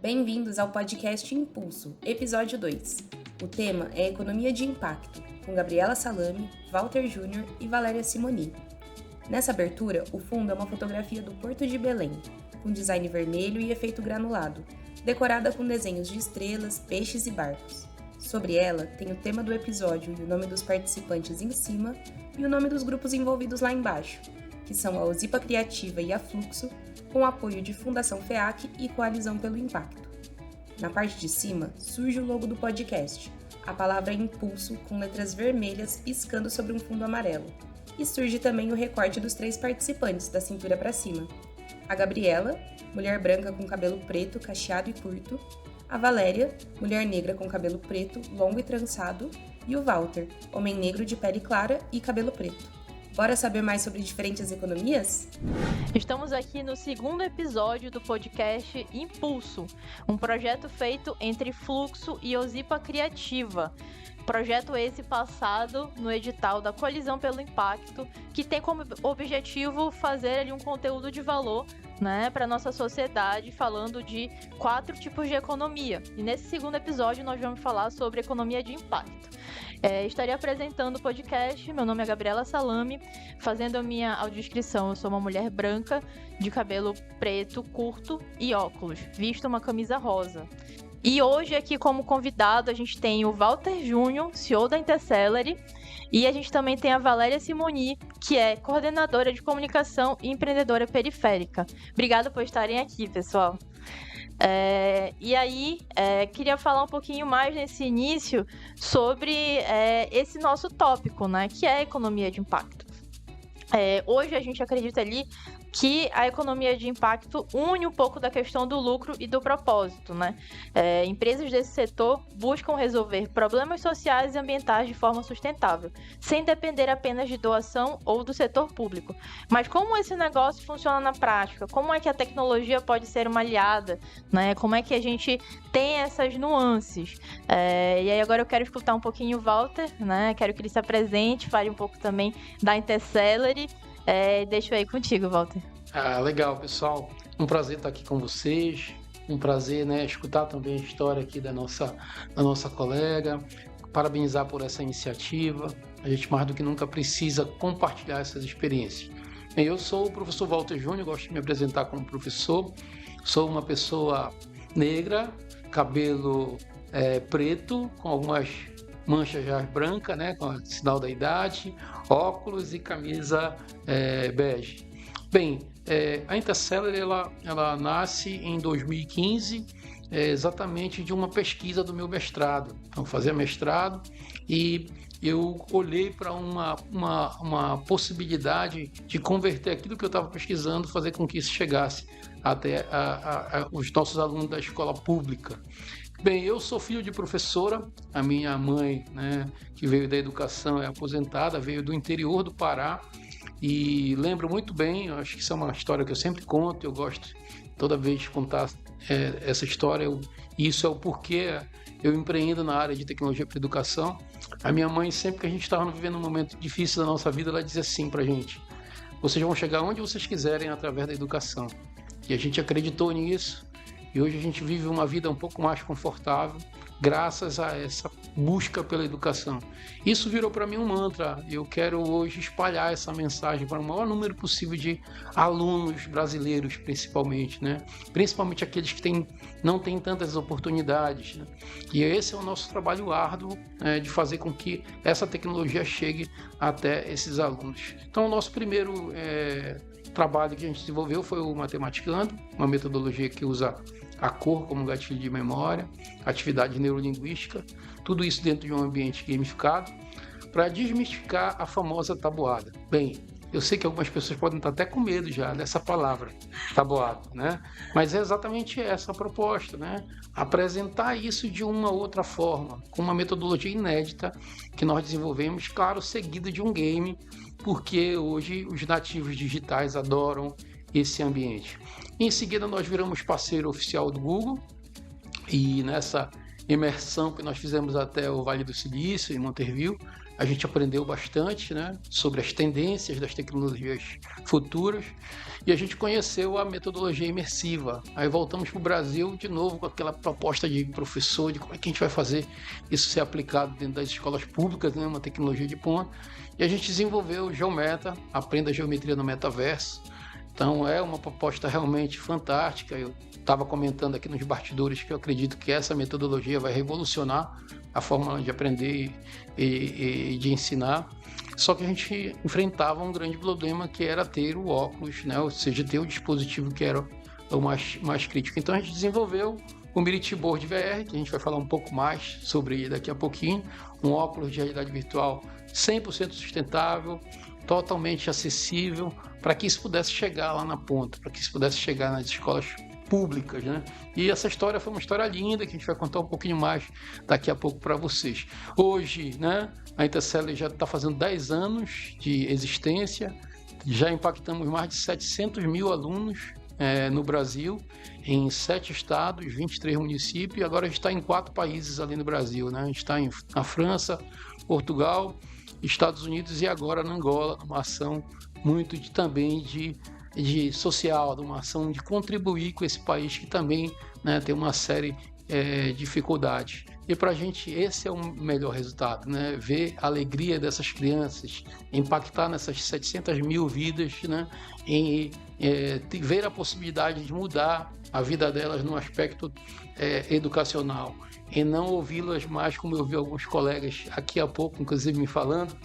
Bem-vindos ao podcast Impulso, episódio 2. O tema é Economia de Impacto, com Gabriela Salame, Walter Júnior e Valéria Simoni. Nessa abertura, o fundo é uma fotografia do Porto de Belém, com design vermelho e efeito granulado, decorada com desenhos de estrelas, peixes e barcos. Sobre ela, tem o tema do episódio e o nome dos participantes em cima e o nome dos grupos envolvidos lá embaixo, que são a Osipa Criativa e a Fluxo, com apoio de Fundação FEAC e Coalizão pelo Impacto. Na parte de cima, surge o logo do podcast, a palavra Impulso com letras vermelhas piscando sobre um fundo amarelo. E surge também o recorte dos 3 participantes, da cintura para cima. A Gabriela, mulher branca com cabelo preto, cacheado e curto. A Valéria, mulher negra com cabelo preto, longo e trançado. E o Walter, homem negro de pele clara e cabelo preto. Bora saber mais sobre diferentes economias? Estamos aqui no segundo episódio do podcast Impulso, um projeto feito entre Fluxo e Osipa Criativa. Projeto esse passado no edital da Coalizão pelo Impacto, que tem como objetivo fazer ali um conteúdo de valor, para a nossa sociedade, falando de 4 tipos de economia. E nesse segundo episódio nós vamos falar sobre economia de impacto. Estarei apresentando o podcast, meu nome é Gabriela Salame, fazendo a minha audiodescrição. Eu sou uma mulher branca, de cabelo preto, curto e óculos, visto uma camisa rosa. E hoje aqui como convidado a gente tem o Walter Júnior, CEO da Intercelery, e a gente também tem a Valéria Simoni, que é coordenadora de comunicação e empreendedora periférica. Obrigada por estarem aqui, pessoal. Queria falar um pouquinho mais nesse início sobre esse nosso tópico, que é a economia de impacto. Hoje a gente acredita ali que a economia de impacto une um pouco da questão do lucro e do propósito, Empresas desse setor buscam resolver problemas sociais e ambientais de forma sustentável, sem depender apenas de doação ou do setor público. Mas como esse negócio funciona na prática? Como é que a tecnologia pode ser uma aliada? Como é que a gente tem essas nuances? E aí agora eu quero escutar um pouquinho o Walter, Quero que ele se apresente, fale um pouco também da Intercelery. Deixo aí contigo, Walter. Legal, pessoal. Um prazer estar aqui com vocês. Um prazer, escutar também a história aqui da nossa colega. Parabenizar por essa iniciativa. A gente mais do que nunca precisa compartilhar essas experiências. Bem, eu sou o professor Walter Júnior, gosto de me apresentar como professor. Sou uma pessoa negra, cabelo preto, com algumas manchas já brancas, com o sinal da idade, óculos e camisa bege. Bem, a Intercelery ela nasce em 2015, exatamente de uma pesquisa do meu mestrado. Então, eu fazia mestrado e eu olhei para uma possibilidade de converter aquilo que eu estava pesquisando, fazer com que isso chegasse até os nossos alunos da escola pública. Bem, eu sou filho de professora, a minha mãe, que veio da educação, é aposentada, veio do interior do Pará e lembro muito bem, acho que isso é uma história que eu sempre conto, eu gosto toda vez de contar essa história, isso é o porquê eu empreendo na área de tecnologia para educação. A minha mãe, sempre que a gente estava vivendo um momento difícil da nossa vida, ela dizia assim para a gente: vocês vão chegar onde vocês quiserem através da educação. E a gente acreditou nisso. E hoje a gente vive uma vida um pouco mais confortável graças a essa busca pela educação. Isso virou para mim um mantra. Eu quero hoje espalhar essa mensagem para o maior número possível de alunos brasileiros, principalmente, Principalmente aqueles que não têm tantas oportunidades, E esse é o nosso trabalho árduo, de fazer com que essa tecnologia chegue até esses alunos. Então, o nosso primeiro trabalho que a gente desenvolveu foi o Matematicando, uma metodologia que usa a cor como gatilho de memória, atividade neurolinguística, tudo isso dentro de um ambiente gamificado, para desmistificar a famosa tabuada. Bem, eu sei que algumas pessoas podem estar até com medo já dessa palavra, tabuada, Mas é exatamente essa a proposta, Apresentar isso de uma outra forma, com uma metodologia inédita que nós desenvolvemos, claro, seguido de um game, porque hoje os nativos digitais adoram esse ambiente. Em seguida, nós viramos parceiro oficial do Google e nessa imersão que nós fizemos até o Vale do Silício, em Monterville. A gente aprendeu bastante, né, sobre as tendências das tecnologias futuras e a gente conheceu a metodologia imersiva. Aí voltamos para o Brasil de novo com aquela proposta de professor, de como é que a gente vai fazer isso ser aplicado dentro das escolas públicas, né, uma tecnologia de ponta. E a gente desenvolveu o Geometa, Aprenda Geometria no Metaverso. Então é uma proposta realmente fantástica. Eu estava comentando aqui nos bastidores que eu acredito que essa metodologia vai revolucionar a forma de aprender e de ensinar. Só que a gente enfrentava um grande problema que era ter o óculos, né? Ou seja, ter o dispositivo que era o mais crítico. Então a gente desenvolveu o Miriti Board VR, que a gente vai falar um pouco mais sobre ele daqui a pouquinho, um óculos de realidade virtual 100% sustentável, totalmente acessível, para que isso pudesse chegar lá na ponta, para que isso pudesse chegar nas escolas públicas, né? E essa história foi uma história linda que a gente vai contar um pouquinho mais daqui a pouco para vocês. Hoje, né, a Intercell já está fazendo 10 anos de existência, já impactamos mais de 700 mil alunos no Brasil, em 7 estados, 23 municípios, e agora a gente está em 4 países ali no Brasil, né? A gente está na França, Portugal, Estados Unidos e agora na Angola, uma ação muito também de social, uma ação de contribuir com esse país que também, né, tem uma série de dificuldades. E para a gente esse é o melhor resultado, né? Ver a alegria dessas crianças, impactar nessas 700 mil vidas, né? Ver a possibilidade de mudar a vida delas no aspecto educacional e não ouvi-las mais, como eu vi alguns colegas aqui há pouco, inclusive me falando,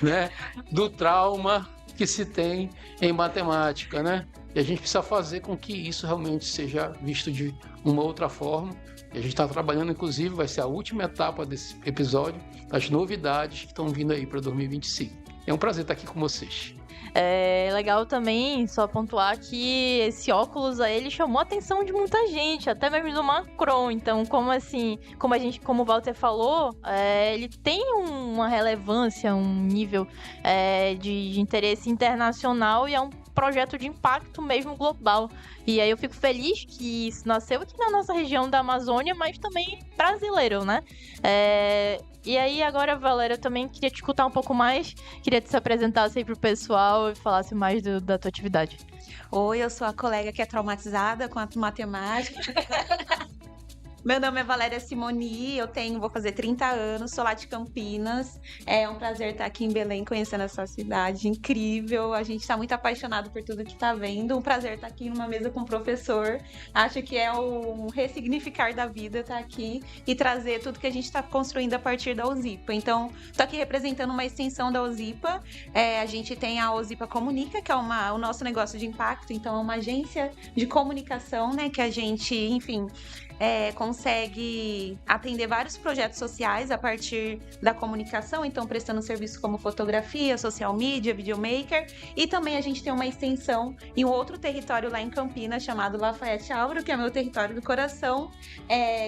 né, do trauma que se tem em matemática, né? E a gente precisa fazer com que isso realmente seja visto de uma outra forma. E a gente está trabalhando, inclusive, vai ser a última etapa desse episódio, das novidades que estão vindo aí para 2025. É um prazer estar aqui com vocês. É legal também só pontuar que esse óculos aí, ele chamou a atenção de muita gente, até mesmo do Macron. Então, como o Walter falou, ele tem uma relevância, um nível de interesse internacional e é um projeto de impacto mesmo global. E aí eu fico feliz que isso nasceu aqui na nossa região da Amazônia, mas também brasileiro, né? E aí agora, Valéria, eu também queria te escutar um pouco mais, queria que você se apresentasse aí pro pessoal e falasse mais da tua atividade. Oi, eu sou a colega que é traumatizada com a matemática. Meu nome é Valéria Simoni, vou fazer 30 anos, sou lá de Campinas. É um prazer estar aqui em Belém, conhecendo essa cidade incrível. A gente está muito apaixonado por tudo que está vendo. Um prazer estar aqui numa mesa com o professor. Acho que é um ressignificar da vida estar aqui e trazer tudo que a gente está construindo a partir da OSIPA. Então, estou aqui representando uma extensão da OSIPA. A gente tem a OSIPA Comunica, que é o nosso negócio de impacto. Então, é uma agência de comunicação, né, que a gente, enfim, consegue atender vários projetos sociais a partir da comunicação, então prestando serviço como fotografia, social media, videomaker, e também a gente tem uma extensão em um outro território lá em Campinas chamado Lafayette Álvaro, que é meu território do coração,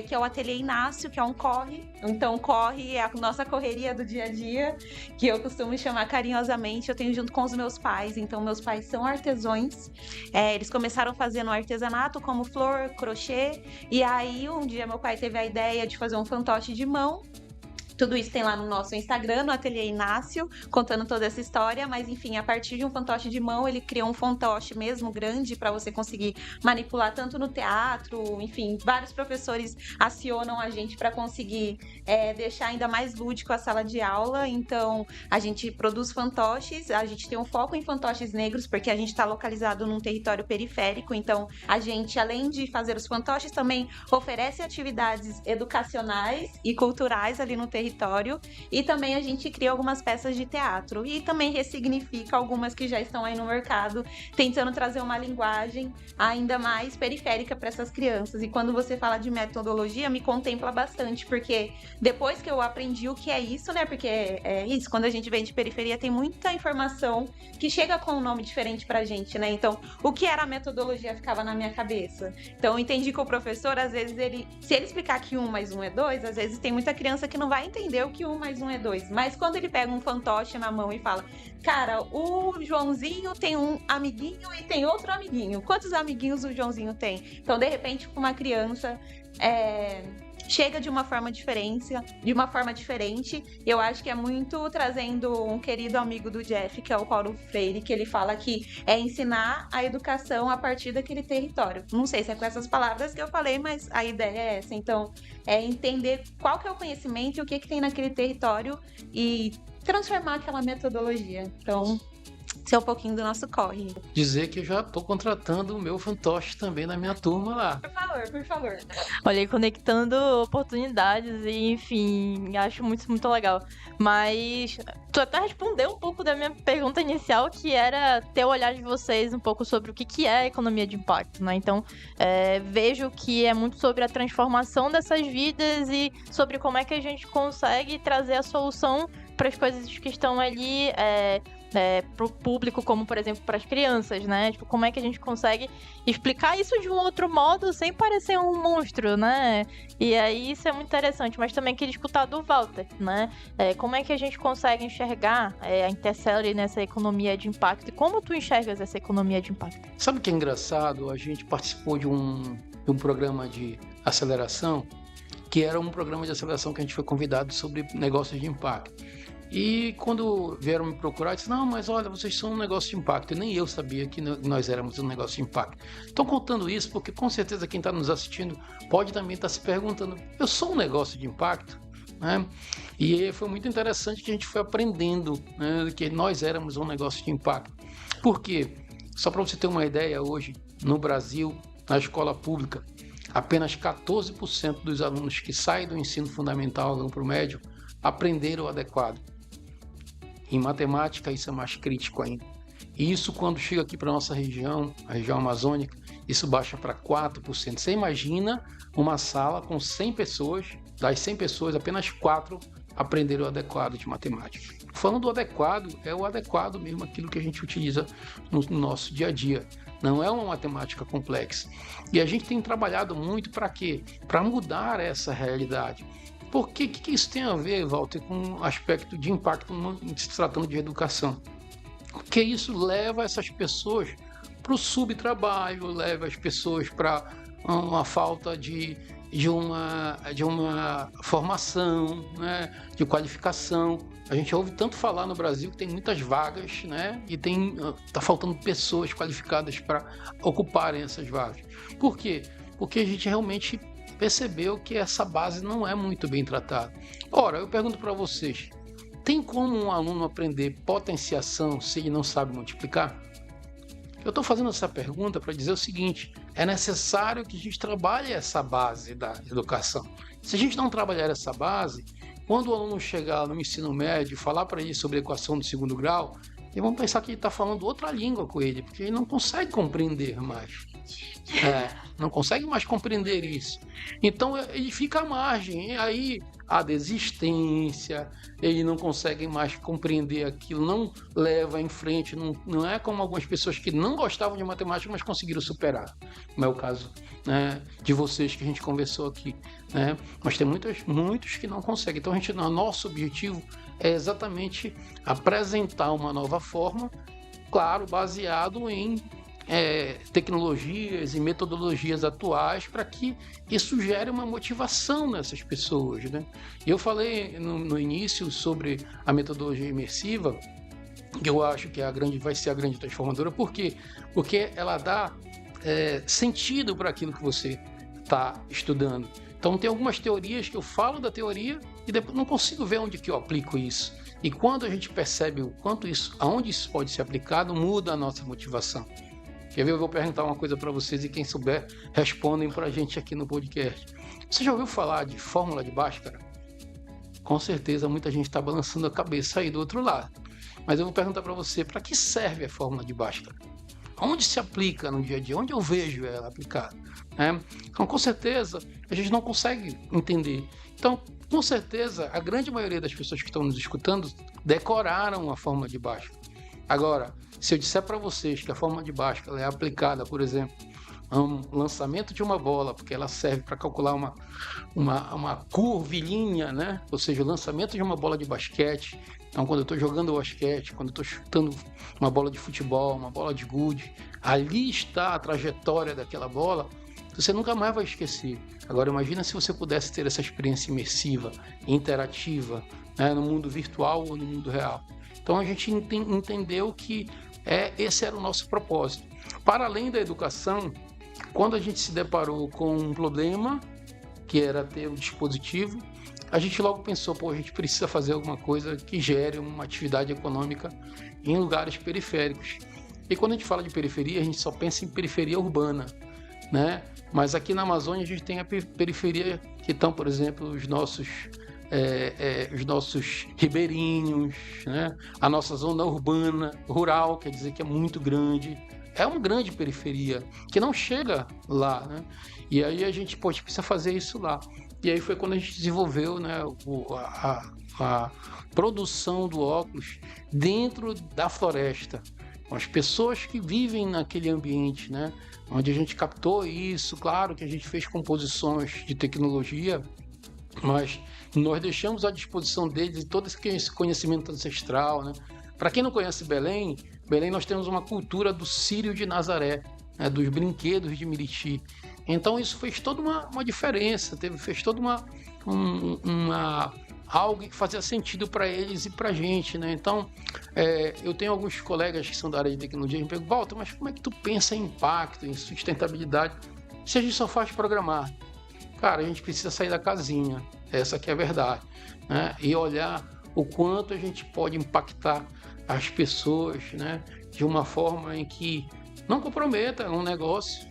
que é o Ateliê Inácio, que é um corre. Então corre é a nossa correria do dia a dia, que eu costumo chamar carinhosamente. Eu tenho junto com os meus pais, então meus pais são artesãos, eles começaram fazendo artesanato como flor, crochê, e aí um dia meu pai teve a ideia de fazer um fantoche de mão. Tudo isso tem lá no nosso Instagram, no Ateliê Inácio, contando toda essa história, mas enfim, a partir de um fantoche de mão, ele criou um fantoche mesmo grande para você conseguir manipular tanto no teatro, enfim, vários professores acionam a gente para conseguir deixar ainda mais lúdico a sala de aula. Então, a gente produz fantoches, a gente tem um foco em fantoches negros, porque a gente está localizado num território periférico, então a gente, além de fazer os fantoches, também oferece atividades educacionais e culturais ali no território, e também a gente cria algumas peças de teatro e também ressignifica algumas que já estão aí no mercado, tentando trazer uma linguagem ainda mais periférica para essas crianças. E quando você fala de metodologia, me contempla bastante, porque depois que eu aprendi o que é isso, né, porque é isso, quando a gente vem de periferia tem muita informação que chega com um nome diferente pra gente, né, então o que era a metodologia ficava na minha cabeça. Então eu entendi que o professor, às vezes, se ele explicar que 1 mais 1 é 2, às vezes tem muita criança que não vai entender o que 1 mais 1 é 2, mas quando ele pega um fantoche na mão e fala, cara, o Joãozinho tem um amiguinho e tem outro amiguinho, quantos amiguinhos o Joãozinho tem? Então, de repente, com uma criança, chega de uma forma diferente. Eu acho que é muito trazendo um querido amigo do Jeff, que é o Paulo Freire, que ele fala que é ensinar a educação a partir daquele território. Não sei se é com essas palavras que eu falei, mas a ideia é essa. Então, é entender qual que é o conhecimento e o que tem naquele território e transformar aquela metodologia. Então, esse é um pouquinho do nosso corre. Dizer que eu já estou contratando o meu fantoche também na minha turma lá. Por favor. Olha aí, conectando oportunidades e, enfim, acho muito, muito legal. Mas tu até respondeu um pouco da minha pergunta inicial, que era ter o olhar de vocês um pouco sobre o que é a economia de impacto, né? Então, vejo que é muito sobre a transformação dessas vidas e sobre como é que a gente consegue trazer a solução para as coisas que estão ali para o público, como, por exemplo, para as crianças, né? Tipo, como é que a gente consegue explicar isso de um outro modo sem parecer um monstro, né? E aí isso é muito interessante, mas também queria escutar do Walter, né? Como é que a gente consegue enxergar a Intercelery nessa economia de impacto e como tu enxergas essa economia de impacto? Sabe o que é engraçado? A gente participou de um programa de aceleração, que era um programa de aceleração que a gente foi convidado sobre negócios de impacto. E quando vieram me procurar, eu disse, não, mas olha, vocês são um negócio de impacto. E nem eu sabia que nós éramos um negócio de impacto. Estou contando isso porque com certeza quem está nos assistindo pode também estar se perguntando, eu sou um negócio de impacto? Né? E foi muito interessante que a gente foi aprendendo, né, que nós éramos um negócio de impacto. Por quê? Só para você ter uma ideia, hoje no Brasil, na escola pública, apenas 14% dos alunos que saem do ensino fundamental vão para o médio aprenderam o adequado. Em matemática, isso é mais crítico ainda. E isso, quando chega aqui para a nossa região, a região amazônica, isso baixa para 4%. Você imagina uma sala com 100 pessoas, das 100 pessoas, apenas 4 aprenderam o adequado de matemática. Falando do adequado, é o adequado mesmo, aquilo que a gente utiliza no nosso dia a dia. Não é uma matemática complexa. E a gente tem trabalhado muito para quê? Para mudar essa realidade. Por que isso tem a ver, Walter, com o aspecto de impacto se tratando de educação? Porque isso leva essas pessoas para o subtrabalho, leva as pessoas para uma falta de uma formação, né, de qualificação. A gente ouve tanto falar no Brasil que tem muitas vagas, né, e está faltando pessoas qualificadas para ocuparem essas vagas. Por quê? Porque a gente realmente percebeu que essa base não é muito bem tratada. Ora, eu pergunto para vocês, tem como um aluno aprender potenciação se ele não sabe multiplicar? Eu estou fazendo essa pergunta para dizer o seguinte, é necessário que a gente trabalhe essa base da educação. Se a gente não trabalhar essa base, quando o aluno chegar no ensino médio e falar para ele sobre a equação do segundo grau, eles vão pensar que ele está falando outra língua com ele, porque ele não consegue compreender mais. Não consegue mais compreender isso. Então ele fica à margem, e aí a desistência, ele não consegue mais compreender aquilo, não leva em frente, não é como algumas pessoas que não gostavam de matemática, mas conseguiram superar, como é o caso, né, de vocês que a gente conversou aqui, né? Mas tem muitos que não conseguem. Então nosso objetivo é exatamente apresentar uma nova forma, claro, baseado em tecnologias e metodologias atuais para que isso gere uma motivação nessas pessoas, né? Eu falei no início sobre a metodologia imersiva, que eu acho que vai ser a grande transformadora. Por quê? Porque ela dá sentido para aquilo que você está estudando. Então tem algumas teorias que eu falo da teoria e depois não consigo ver onde que eu aplico isso. E quando a gente percebe aonde isso pode ser aplicado, muda a nossa motivação. Quer ver? Eu vou perguntar uma coisa para vocês e quem souber, respondem para a gente aqui no podcast. Você já ouviu falar de fórmula de Bhaskara? Com certeza muita gente está balançando a cabeça aí do outro lado. Mas eu vou perguntar para você, para que serve a fórmula de Bhaskara? Onde se aplica no dia a dia? Onde eu vejo ela aplicada? Então, com certeza, a gente não consegue entender. Então, com certeza, a grande maioria das pessoas que estão nos escutando decoraram a fórmula de Bhaskara. Agora, se eu disser para vocês que a fórmula de Bhaskara é aplicada, por exemplo, a um lançamento de uma bola, porque ela serve para calcular uma curvilínea, né? Ou seja, o lançamento de uma bola de basquete. Então, quando eu estou jogando basquete, quando eu estou chutando uma bola de futebol, uma bola de gude, ali está a trajetória daquela bola. você nunca mais vai esquecer. Agora, imagina se você pudesse ter essa experiência imersiva, interativa, né, no mundo virtual ou no mundo real. Então, a gente entendeu que esse era o nosso propósito. Para além da educação, quando a gente se deparou com um problema, que era ter um dispositivo, a gente logo pensou, a gente precisa fazer alguma coisa que gere uma atividade econômica em lugares periféricos. E quando a gente fala de periferia, a gente só pensa em periferia urbana, né? Mas aqui na Amazônia a gente tem a periferia que estão, por exemplo, os nossos ribeirinhos, né? A nossa zona urbana, rural, quer dizer que é muito grande. É uma grande periferia que não chega lá, né? E aí a gente precisa fazer isso lá. E aí foi quando a gente desenvolveu, né, a produção do óculos dentro da floresta, com as pessoas que vivem naquele ambiente, né? Onde a gente captou isso. Claro que a gente fez composições de tecnologia, mas nós deixamos à disposição deles todo esse conhecimento ancestral, né? Para quem não conhece Belém, nós temos uma cultura do Círio de Nazaré, né, dos brinquedos de Miriti. Então isso fez toda uma diferença, fez toda algo que fazia sentido para eles e para a gente, né? Então, eu tenho alguns colegas que são da área de tecnologia e me perguntam, Walter, mas como é que tu pensa em impacto, em sustentabilidade, se a gente só faz programar? Cara, a gente precisa sair da casinha, essa que é a verdade, né? E olhar o quanto a gente pode impactar as pessoas, né? De uma forma em que não comprometa, é um negócio,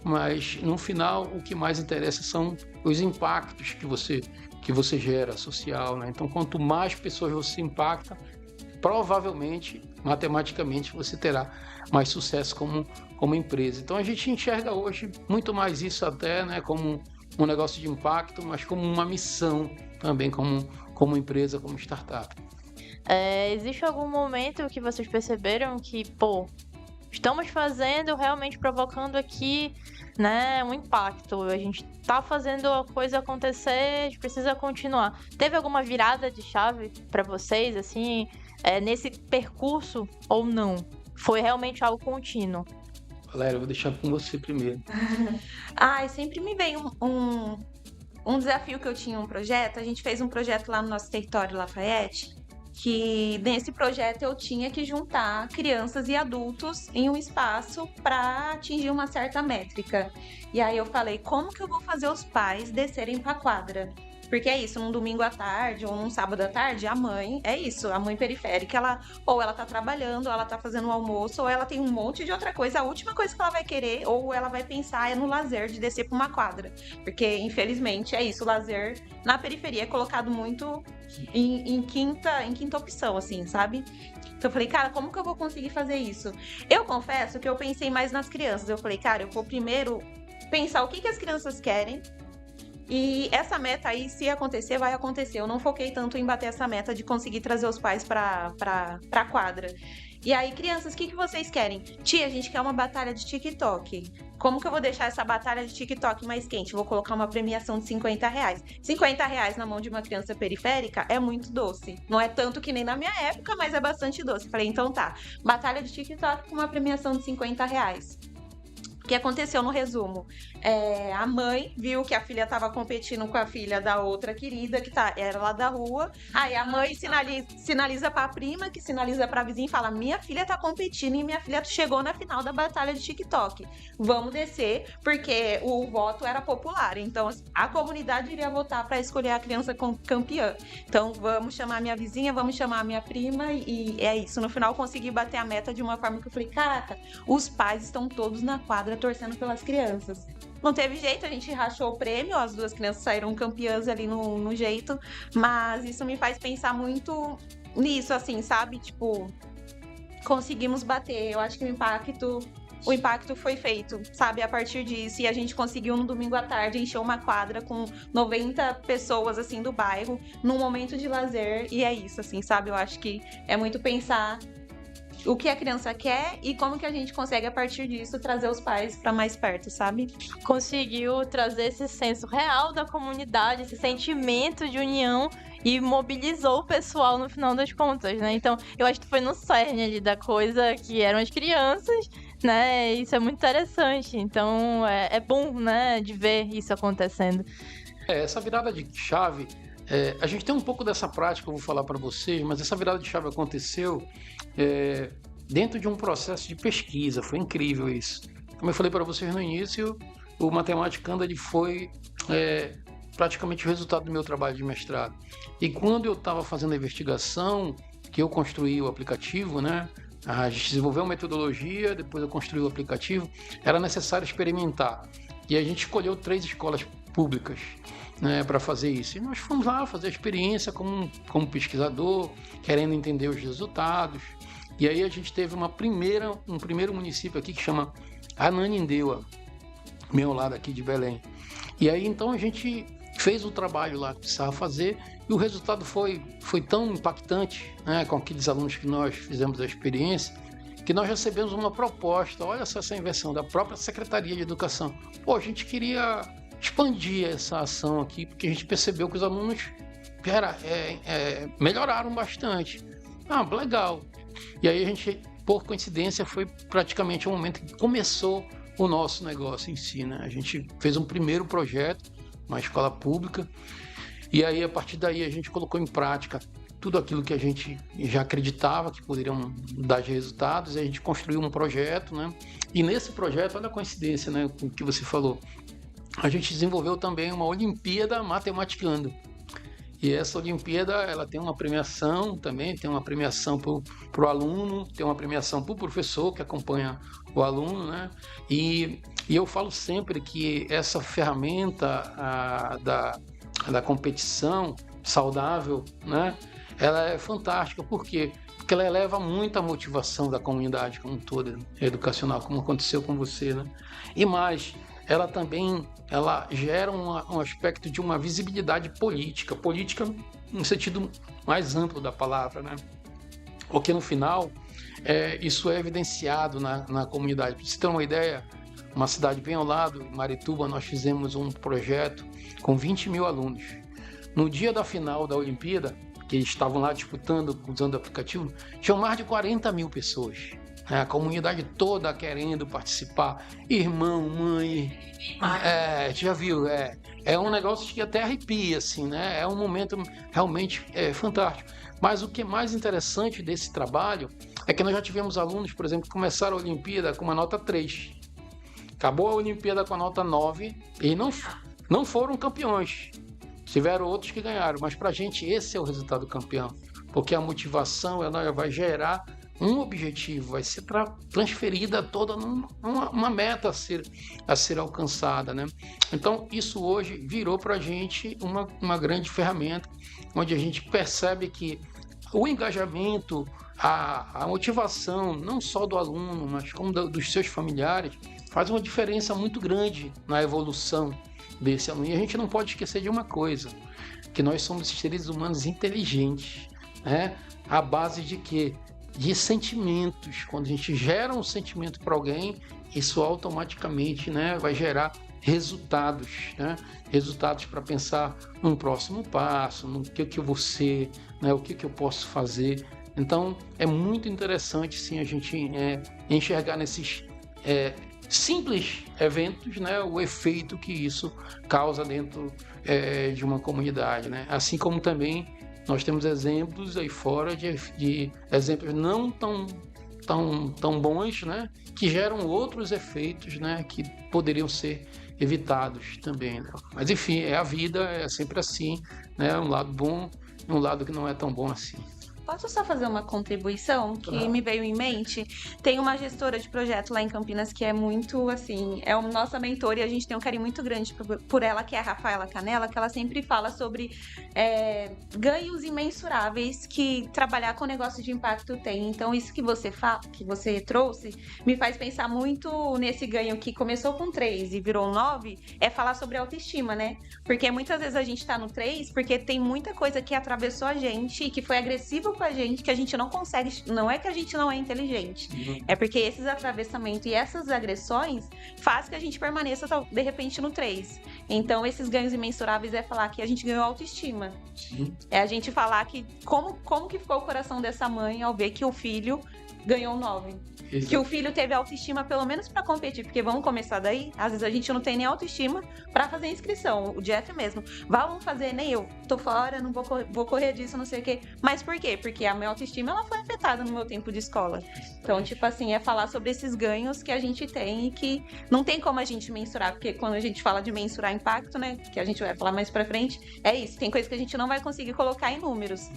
mas no final o que mais interessa são os impactos que você gera social, né? Então, quanto mais pessoas você impacta, provavelmente, matematicamente, você terá mais sucesso como empresa. Então, a gente enxerga hoje muito mais isso até, né, como um negócio de impacto, mas como uma missão também, como empresa, como startup. Existe algum momento que vocês perceberam que, estamos realmente provocando aqui, né, um impacto, a gente tá fazendo a coisa acontecer, a gente precisa continuar. Teve alguma virada de chave para vocês, assim, nesse percurso ou não? Foi realmente algo contínuo? Valéria, eu vou deixar com você primeiro. Sempre me veio um desafio que eu tinha um projeto. A gente fez um projeto lá no nosso território Lafayette, que nesse projeto eu tinha que juntar crianças e adultos em um espaço para atingir uma certa métrica. E aí eu falei, como que eu vou fazer os pais descerem para a quadra? Porque é isso, num domingo à tarde ou num sábado à tarde, a mãe periférica, ela tá trabalhando, ou ela tá fazendo um almoço, ou ela tem um monte de outra coisa. A última coisa que ela vai querer, ou ela vai pensar, é no lazer de descer para uma quadra. Porque, infelizmente, é isso, o lazer na periferia é colocado muito em quinta opção, assim, sabe? Então eu falei, cara, como que eu vou conseguir fazer isso? Eu confesso que eu pensei mais nas crianças. Eu falei, cara, eu vou primeiro pensar o que as crianças querem. E essa meta aí, se acontecer, vai acontecer. Eu não foquei tanto em bater essa meta de conseguir trazer os pais pra quadra. E aí, crianças, o que vocês querem? Tia, a gente quer uma batalha de TikTok. Como que eu vou deixar essa batalha de TikTok mais quente? Vou colocar uma premiação de R$50. R$50 na mão de uma criança periférica é muito doce. Não é tanto que nem na minha época, mas é bastante doce. Falei, então tá. Batalha de TikTok com uma premiação de R$50. O que aconteceu no resumo? A mãe viu que a filha estava competindo com a filha da outra querida, que era lá da rua. Aí a mãe sinaliza para a prima, que sinaliza para a vizinha e fala, minha filha tá competindo e minha filha chegou na final da batalha de TikTok. Vamos descer, porque o voto era popular. Então a comunidade iria votar para escolher a criança campeã. Então vamos chamar minha vizinha, vamos chamar minha prima e é isso. No final eu consegui bater a meta de uma forma que eu falei, caraca, os pais estão todos na quadra torcendo pelas crianças. Não teve jeito, a gente rachou o prêmio, as duas crianças saíram campeãs ali no jeito, mas isso me faz pensar muito nisso, assim, sabe? Tipo, conseguimos bater. Eu acho que o impacto foi feito, sabe? A partir disso, e a gente conseguiu no domingo à tarde encher uma quadra com 90 pessoas, assim, do bairro, num momento de lazer, e é isso, assim, sabe? Eu acho que é muito pensar o que a criança quer e como que a gente consegue, a partir disso, trazer os pais para mais perto, sabe? Conseguiu trazer esse senso real da comunidade, esse sentimento de união e mobilizou o pessoal no final das contas, né? Então, eu acho que foi no cerne ali da coisa, que eram as crianças, né? Isso é muito interessante. Então, é bom, né, de ver isso acontecendo. Essa virada de chave, a gente tem um pouco dessa prática, eu vou falar para vocês, mas essa virada de chave aconteceu dentro de um processo de pesquisa. Foi incrível isso. Como eu falei para vocês no início, o Matematicando ele foi praticamente o resultado do meu trabalho de mestrado. E quando eu estava fazendo a investigação, que eu construí o aplicativo, né? A gente desenvolveu uma metodologia, depois eu construí o aplicativo, era necessário experimentar. E a gente escolheu 3 escolas públicas, né, para fazer isso. E nós fomos lá fazer a experiência como pesquisador, querendo entender os resultados. E aí a gente teve um primeiro município aqui que chama Ananindeua, meu lado aqui de Belém. E aí então a gente fez o trabalho lá que precisava fazer e o resultado foi tão impactante, né, com aqueles alunos que nós fizemos a experiência, que nós recebemos uma proposta. Olha só essa inversão da própria Secretaria de Educação. Pô, a gente queria expandir essa ação aqui, porque a gente percebeu que os alunos melhoraram bastante. Legal. E aí a gente, por coincidência, foi praticamente o momento que começou o nosso negócio em si, né? A gente fez um primeiro projeto, uma escola pública, e aí a partir daí a gente colocou em prática tudo aquilo que a gente já acreditava que poderiam dar resultados, e a gente construiu um projeto, né? E nesse projeto, olha a coincidência, né, com o que você falou, a gente desenvolveu também uma Olimpíada Matematicando. E essa Olimpíada, ela tem uma premiação também, tem uma premiação para o aluno, tem uma premiação para o professor que acompanha o aluno, né? E eu falo sempre que essa ferramenta da competição saudável, né? Ela é fantástica. Por quê? Porque ela eleva muito a motivação da comunidade como um todo, educacional, como aconteceu com você, né? E mais, ela também gera um aspecto de uma visibilidade política no sentido mais amplo da palavra, né? Porque no final, isso é evidenciado na comunidade. Para você ter uma ideia, uma cidade bem ao lado, Marituba, nós fizemos um projeto com 20 mil alunos. No dia da final da Olimpíada, que eles estavam lá disputando, usando o aplicativo, tinham mais de 40 mil pessoas. A comunidade toda querendo participar, irmão, mãe, já viu, é um negócio que até arrepia, assim, né? É um momento realmente fantástico. Mas o que é mais interessante desse trabalho é que nós já tivemos alunos, por exemplo, que começaram a Olimpíada com uma nota 3. Acabou a Olimpíada com a nota 9 e não foram campeões. Tiveram outros que ganharam, mas pra gente esse é o resultado campeão, porque a motivação ela vai gerar um objetivo, vai ser transferida toda numa meta a ser alcançada, né? Então, isso hoje virou para a gente uma grande ferramenta, onde a gente percebe que o engajamento, a motivação, não só do aluno, mas como dos seus familiares, faz uma diferença muito grande na evolução desse aluno. E a gente não pode esquecer de uma coisa, que nós somos seres humanos inteligentes, né? À base de quê? De sentimentos. Quando a gente gera um sentimento para alguém, isso automaticamente, né, vai gerar resultados, né? Resultados para pensar num próximo passo, no que eu vou ser, né? O que eu posso fazer. Então, é muito interessante, sim, a gente enxergar nesses simples eventos, né, o efeito que isso causa dentro de uma comunidade, né? Assim como também nós temos exemplos aí fora de exemplos não tão bons, né, que geram outros efeitos, né, que poderiam ser evitados também, né? Mas enfim, a vida é sempre assim, né? Um lado bom e um lado que não é tão bom assim. Posso só fazer uma contribuição que me veio em mente? Tem uma gestora de projeto lá em Campinas que é muito, assim, é a nossa mentora e a gente tem um carinho muito grande por ela, que é a Rafaela Canella, que ela sempre fala sobre ganhos imensuráveis que trabalhar com negócio de impacto tem. Então, isso que você trouxe me faz pensar muito nesse ganho que começou com 3 e virou 9, é falar sobre autoestima, né? Porque muitas vezes a gente tá no 3 porque tem muita coisa que atravessou a gente e que foi agressiva com a gente, que a gente não consegue, não é que a gente não é inteligente, é porque esses atravessamentos e essas agressões faz que a gente permaneça de repente no 3. Então esses ganhos imensuráveis é falar que a gente ganhou autoestima. Sim. É a gente falar que como que ficou o coração dessa mãe ao ver que o filho ganhou 9. Que o filho teve autoestima pelo menos pra competir, porque vamos começar daí, às vezes a gente não tem nem autoestima pra fazer inscrição, o Jeff mesmo, vamos fazer, nem eu, tô fora, não vou correr disso, não sei o quê, mas por quê? Porque a minha autoestima, ela foi afetada no meu tempo de escola, então, tipo assim, é falar sobre esses ganhos que a gente tem e que não tem como a gente mensurar, porque quando a gente fala de mensurar impacto, né, que a gente vai falar mais pra frente, é isso, tem coisa que a gente não vai conseguir colocar em números,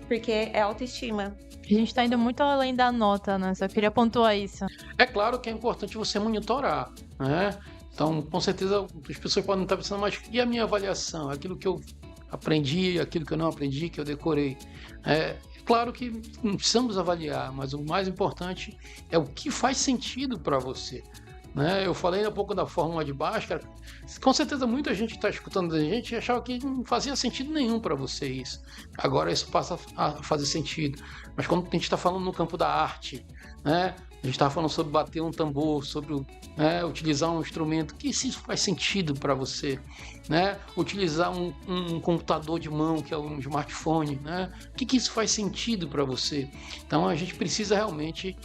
porque é autoestima. A gente tá indo muito além da nota, né? Só queria pontuar isso. É claro que é importante você monitorar, né? Então, com certeza, as pessoas podem estar pensando, mas e a minha avaliação? Aquilo que eu aprendi, aquilo que eu não aprendi, que eu decorei. É claro que precisamos avaliar, mas o mais importante é o que faz sentido para você. Né? Eu falei há pouco da fórmula de Bhaskara. Com certeza muita gente que está escutando a gente achava que não fazia sentido nenhum para você isso. Agora isso passa a fazer sentido. Mas quando a gente está falando no campo da arte, né? A gente estava falando sobre bater um tambor, sobre utilizar um instrumento, que se isso faz sentido para você, né? Utilizar um computador de mão, que é um smartphone, né? O que isso faz sentido para você? Então a gente precisa realmente,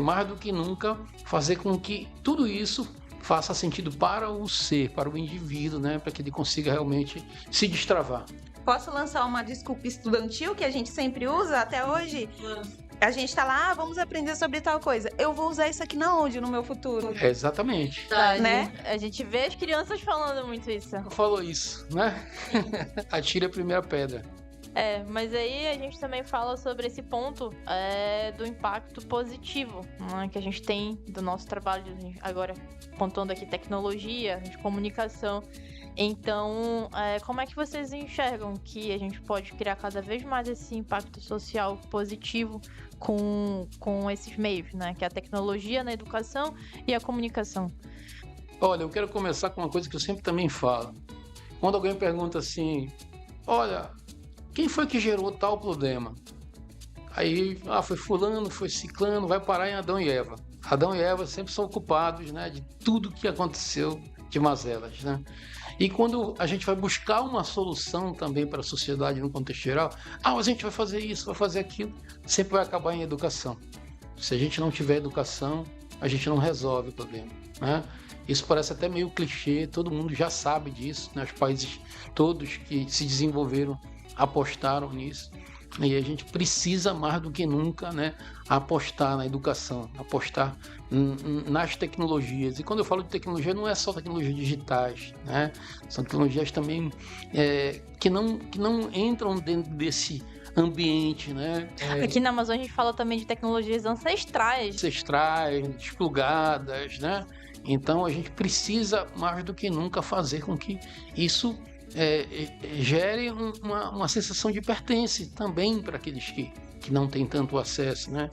mais do que nunca, fazer com que tudo isso faça sentido para o ser, para o indivíduo, né? Para que ele consiga realmente se destravar. Posso lançar uma desculpa estudantil que a gente sempre usa até hoje? A gente tá lá, vamos aprender sobre tal coisa. Eu vou usar isso aqui na onde no meu futuro? Exatamente. Né? A gente vê as crianças falando muito isso. Falou isso, né? Atire a primeira pedra. Mas aí a gente também fala sobre esse ponto do impacto positivo, né, que a gente tem do nosso trabalho, agora pontuando aqui tecnologia, de comunicação. Então, como é que vocês enxergam que a gente pode criar cada vez mais esse impacto social positivo com esses meios, né? Que é a tecnologia na educação e a comunicação? Olha, eu quero começar com uma coisa que eu sempre também falo. Quando alguém pergunta assim, olha, quem foi que gerou tal problema? Aí, foi fulano, foi ciclano, vai parar em Adão e Eva. Adão e Eva sempre são culpados, né, de tudo que aconteceu de mazelas, né? E quando a gente vai buscar uma solução também para a sociedade no contexto geral, a gente vai fazer isso, vai fazer aquilo, sempre vai acabar em educação. Se a gente não tiver educação, a gente não resolve o problema, né? Isso parece até meio clichê, todo mundo já sabe disso, né? Os países todos que se desenvolveram apostaram nisso. E a gente precisa mais do que nunca, né, apostar na educação, apostar nas tecnologias. E quando eu falo de tecnologia, não é só tecnologias digitais, né? São tecnologias também que não entram dentro desse ambiente, né? Aqui na Amazônia a gente fala também de tecnologias ancestrais, desplugadas, né? Então a gente precisa mais do que nunca fazer com que isso gere uma sensação de pertence também para aqueles que não têm tanto acesso, né?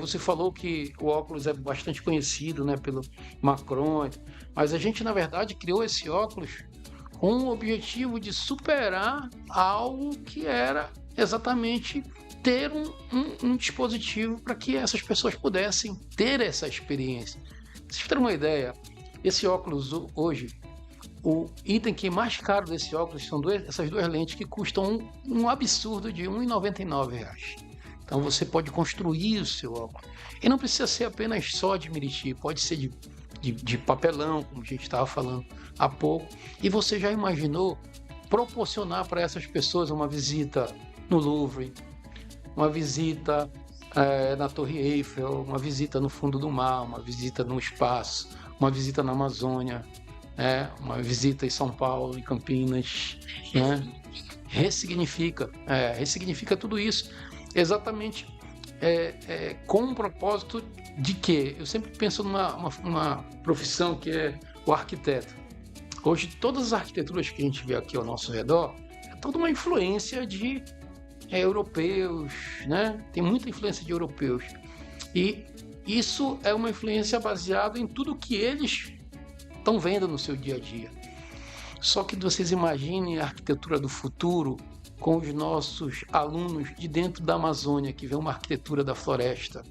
Você falou que o óculos é bastante conhecido, né, pelo Macron, mas a gente, na verdade, criou esse óculos com o objetivo de superar algo que era exatamente ter um dispositivo para que essas pessoas pudessem ter essa experiência. Vocês terem uma ideia, esse óculos hoje, o item que é mais caro desse óculos são essas duas lentes que custam um absurdo de R$ 1,99. Então você pode construir o seu óculos. E não precisa ser apenas só de Miriti, pode ser de papelão, como a gente estava falando há pouco. E você já imaginou proporcionar para essas pessoas uma visita no Louvre, uma visita na Torre Eiffel, uma visita no fundo do mar, uma visita no espaço, uma visita na Amazônia, uma visita em São Paulo, em Campinas, né? Ressignifica tudo isso exatamente com um propósito de quê? Eu sempre penso numa profissão que é o arquiteto. Hoje todas as arquiteturas que a gente vê aqui ao nosso redor é toda uma influência de europeus, né? Tem muita influência de europeus e isso é uma influência baseada em tudo que eles estão vendo no seu dia a dia. Só que vocês imaginem a arquitetura do futuro com os nossos alunos de dentro da Amazônia, que vê uma arquitetura da floresta,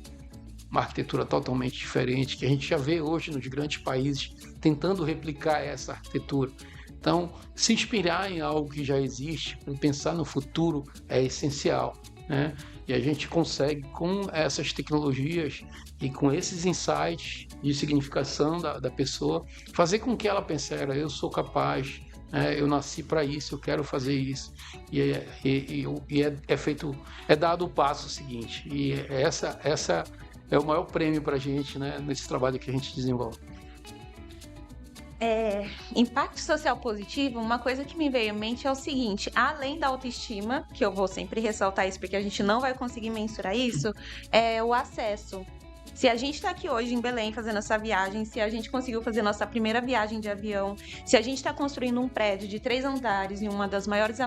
uma arquitetura totalmente diferente, que a gente já vê hoje nos grandes países tentando replicar essa arquitetura. Então, se inspirar em algo que já existe, pensar no futuro é essencial, né? E a gente consegue, com essas tecnologias e com esses insights de significação da pessoa, fazer com que ela pense, eu sou capaz, eu nasci para isso, eu quero fazer isso. É dado o passo seguinte. E essa é o maior prêmio para a gente, né, nesse trabalho que a gente desenvolve. Impacto social positivo, uma coisa que me veio em mente é o seguinte: além da autoestima, que eu vou sempre ressaltar isso porque a gente não vai conseguir mensurar isso, é o acesso. Se a gente está aqui hoje em Belém fazendo essa viagem, se a gente conseguiu fazer nossa primeira viagem de avião, se a gente está construindo um prédio de 3 andares em uma das maiores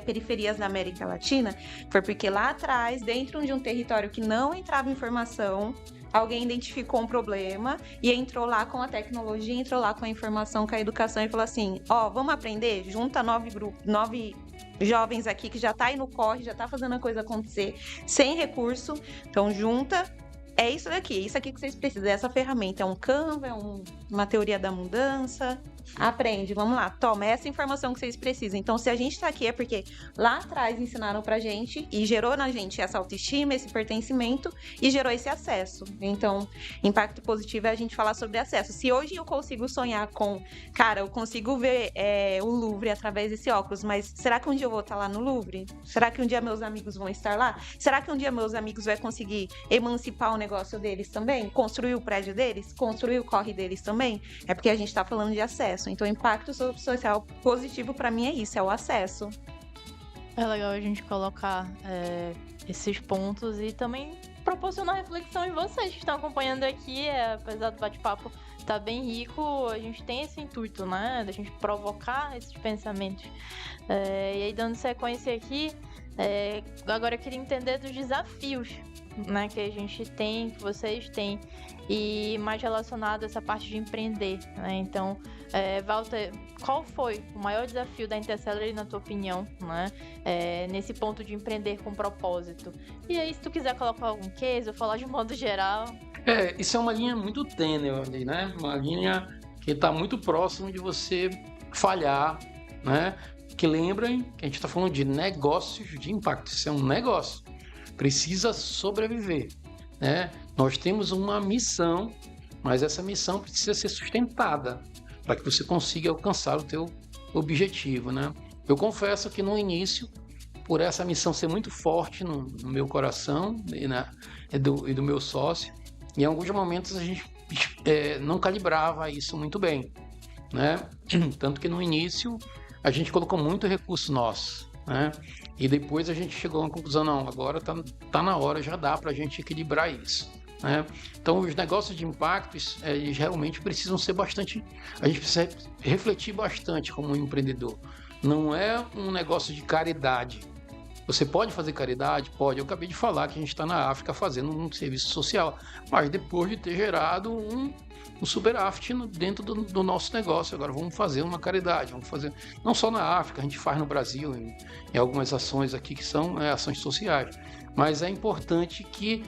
periferias da América Latina, foi porque lá atrás, dentro de um território que não entrava informação, alguém identificou um problema e entrou lá com a tecnologia, entrou lá com a informação, com a educação e falou assim, vamos aprender? Junta 9 jovens aqui que já tá aí no corre, já tá fazendo a coisa acontecer, sem recurso, então junta. É isso aqui que vocês precisam, essa ferramenta, é um Canva, é uma teoria da mudança, aprende, vamos lá, toma, essa informação que vocês precisam. Então, se a gente tá aqui é porque lá atrás ensinaram pra gente e gerou na gente essa autoestima, esse pertencimento e gerou esse acesso. Então, impacto positivo é a gente falar sobre acesso. Se hoje eu consigo sonhar eu consigo ver o Louvre através desse óculos, mas será que um dia eu vou estar lá no Louvre? Será que um dia meus amigos vão estar lá? Será que um dia meus amigos vão conseguir emancipar o negócio deles também? Construir o prédio deles? Construir o corre deles também? É porque a gente tá falando de acesso. Então, o impacto social positivo para mim é isso, é o acesso. É legal a gente colocar esses pontos e também proporcionar reflexão em vocês que estão acompanhando aqui, apesar do bate-papo tá bem rico, a gente tem esse intuito, né, da gente provocar esses pensamentos. E aí, dando sequência aqui, agora eu queria entender dos desafios, né, que a gente tem, que vocês têm, e mais relacionado a essa parte de empreender, né? Então, Walter, qual foi o maior desafio da Intercelery, na tua opinião, né? Nesse ponto de empreender com propósito? E aí, se tu quiser colocar algum case ou falar de modo geral... Isso é uma linha muito tênue ali, né? Uma linha que está muito próximo de você falhar, né? Que lembrem que a gente está falando de negócios de impacto. Isso é um negócio. Precisa sobreviver, né? Nós temos uma missão, mas essa missão precisa ser sustentada para que você consiga alcançar o teu objetivo, né? Eu confesso que no início, por essa missão ser muito forte no meu coração e do meu sócio, em alguns momentos a gente não calibrava isso muito bem, né? Tanto que no início a gente colocou muito recurso nosso, né? E depois a gente chegou a uma conclusão, não, agora tá na hora, já dá para a gente equilibrar isso, né? Então, os negócios de impacto, eles realmente precisam ser bastante... A gente precisa refletir bastante como um empreendedor. Não é um negócio de caridade. Você pode fazer caridade? Pode. Eu acabei de falar que a gente está na África fazendo um serviço social, mas depois de ter gerado um superávit dentro do nosso negócio. Agora vamos fazer uma caridade, vamos fazer não só na África, a gente faz no Brasil, em algumas ações aqui que são ações sociais, mas é importante que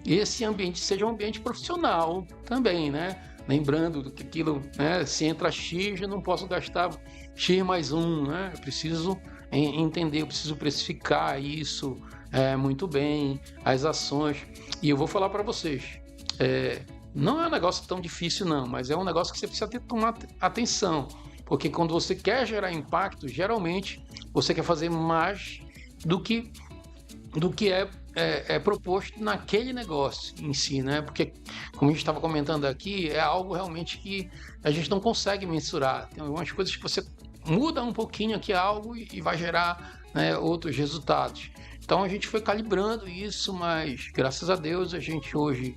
esse ambiente seja um ambiente profissional também, né? Lembrando que aquilo, né, se entra X, eu não posso gastar X mais 1, né? Eu preciso entender, eu preciso precificar isso muito bem, as ações. E eu vou falar para vocês, não é um negócio tão difícil não, mas é um negócio que você precisa tomar atenção, porque quando você quer gerar impacto, geralmente você quer fazer mais do que é proposto naquele negócio em si, né? Porque, como a gente estava comentando aqui, é algo realmente que a gente não consegue mensurar. Tem algumas coisas que você muda um pouquinho aqui algo e vai gerar, né, outros resultados. Então a gente foi calibrando isso, mas graças a Deus a gente hoje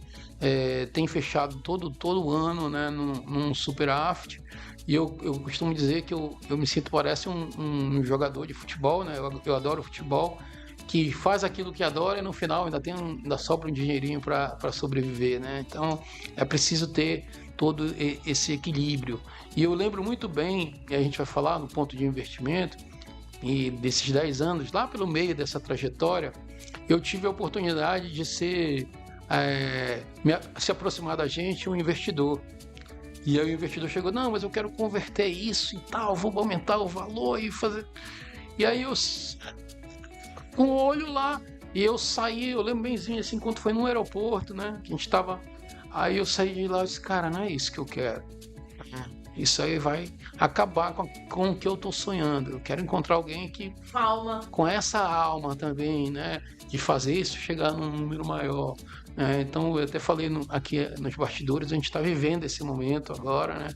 tem fechado todo ano, né, num superávit. E eu costumo dizer que eu me sinto, parece um jogador de futebol, né? Eu adoro futebol, que faz aquilo que adora e no final ainda sobra um dinheirinho para sobreviver, né? Então é preciso ter todo esse equilíbrio. E eu lembro muito bem, e a gente vai falar no ponto de investimento, e desses 10 anos, lá pelo meio dessa trajetória, eu tive a oportunidade de se aproximar da gente um investidor. E aí o investidor chegou, não, mas eu quero converter isso e tal, vou aumentar o valor e fazer... E aí eu, com o olho lá, E eu saí, eu lembro benzinho assim, quando foi no aeroporto, né? Que a gente tava. Aí eu saí de lá e disse, cara, não é isso que eu quero. Isso aí vai acabar com o que eu tô sonhando. Eu quero encontrar alguém que Calma. com essa alma também, né? De fazer isso chegar num número maior. Então, eu até falei aqui nos bastidores, a gente está vivendo esse momento agora, né?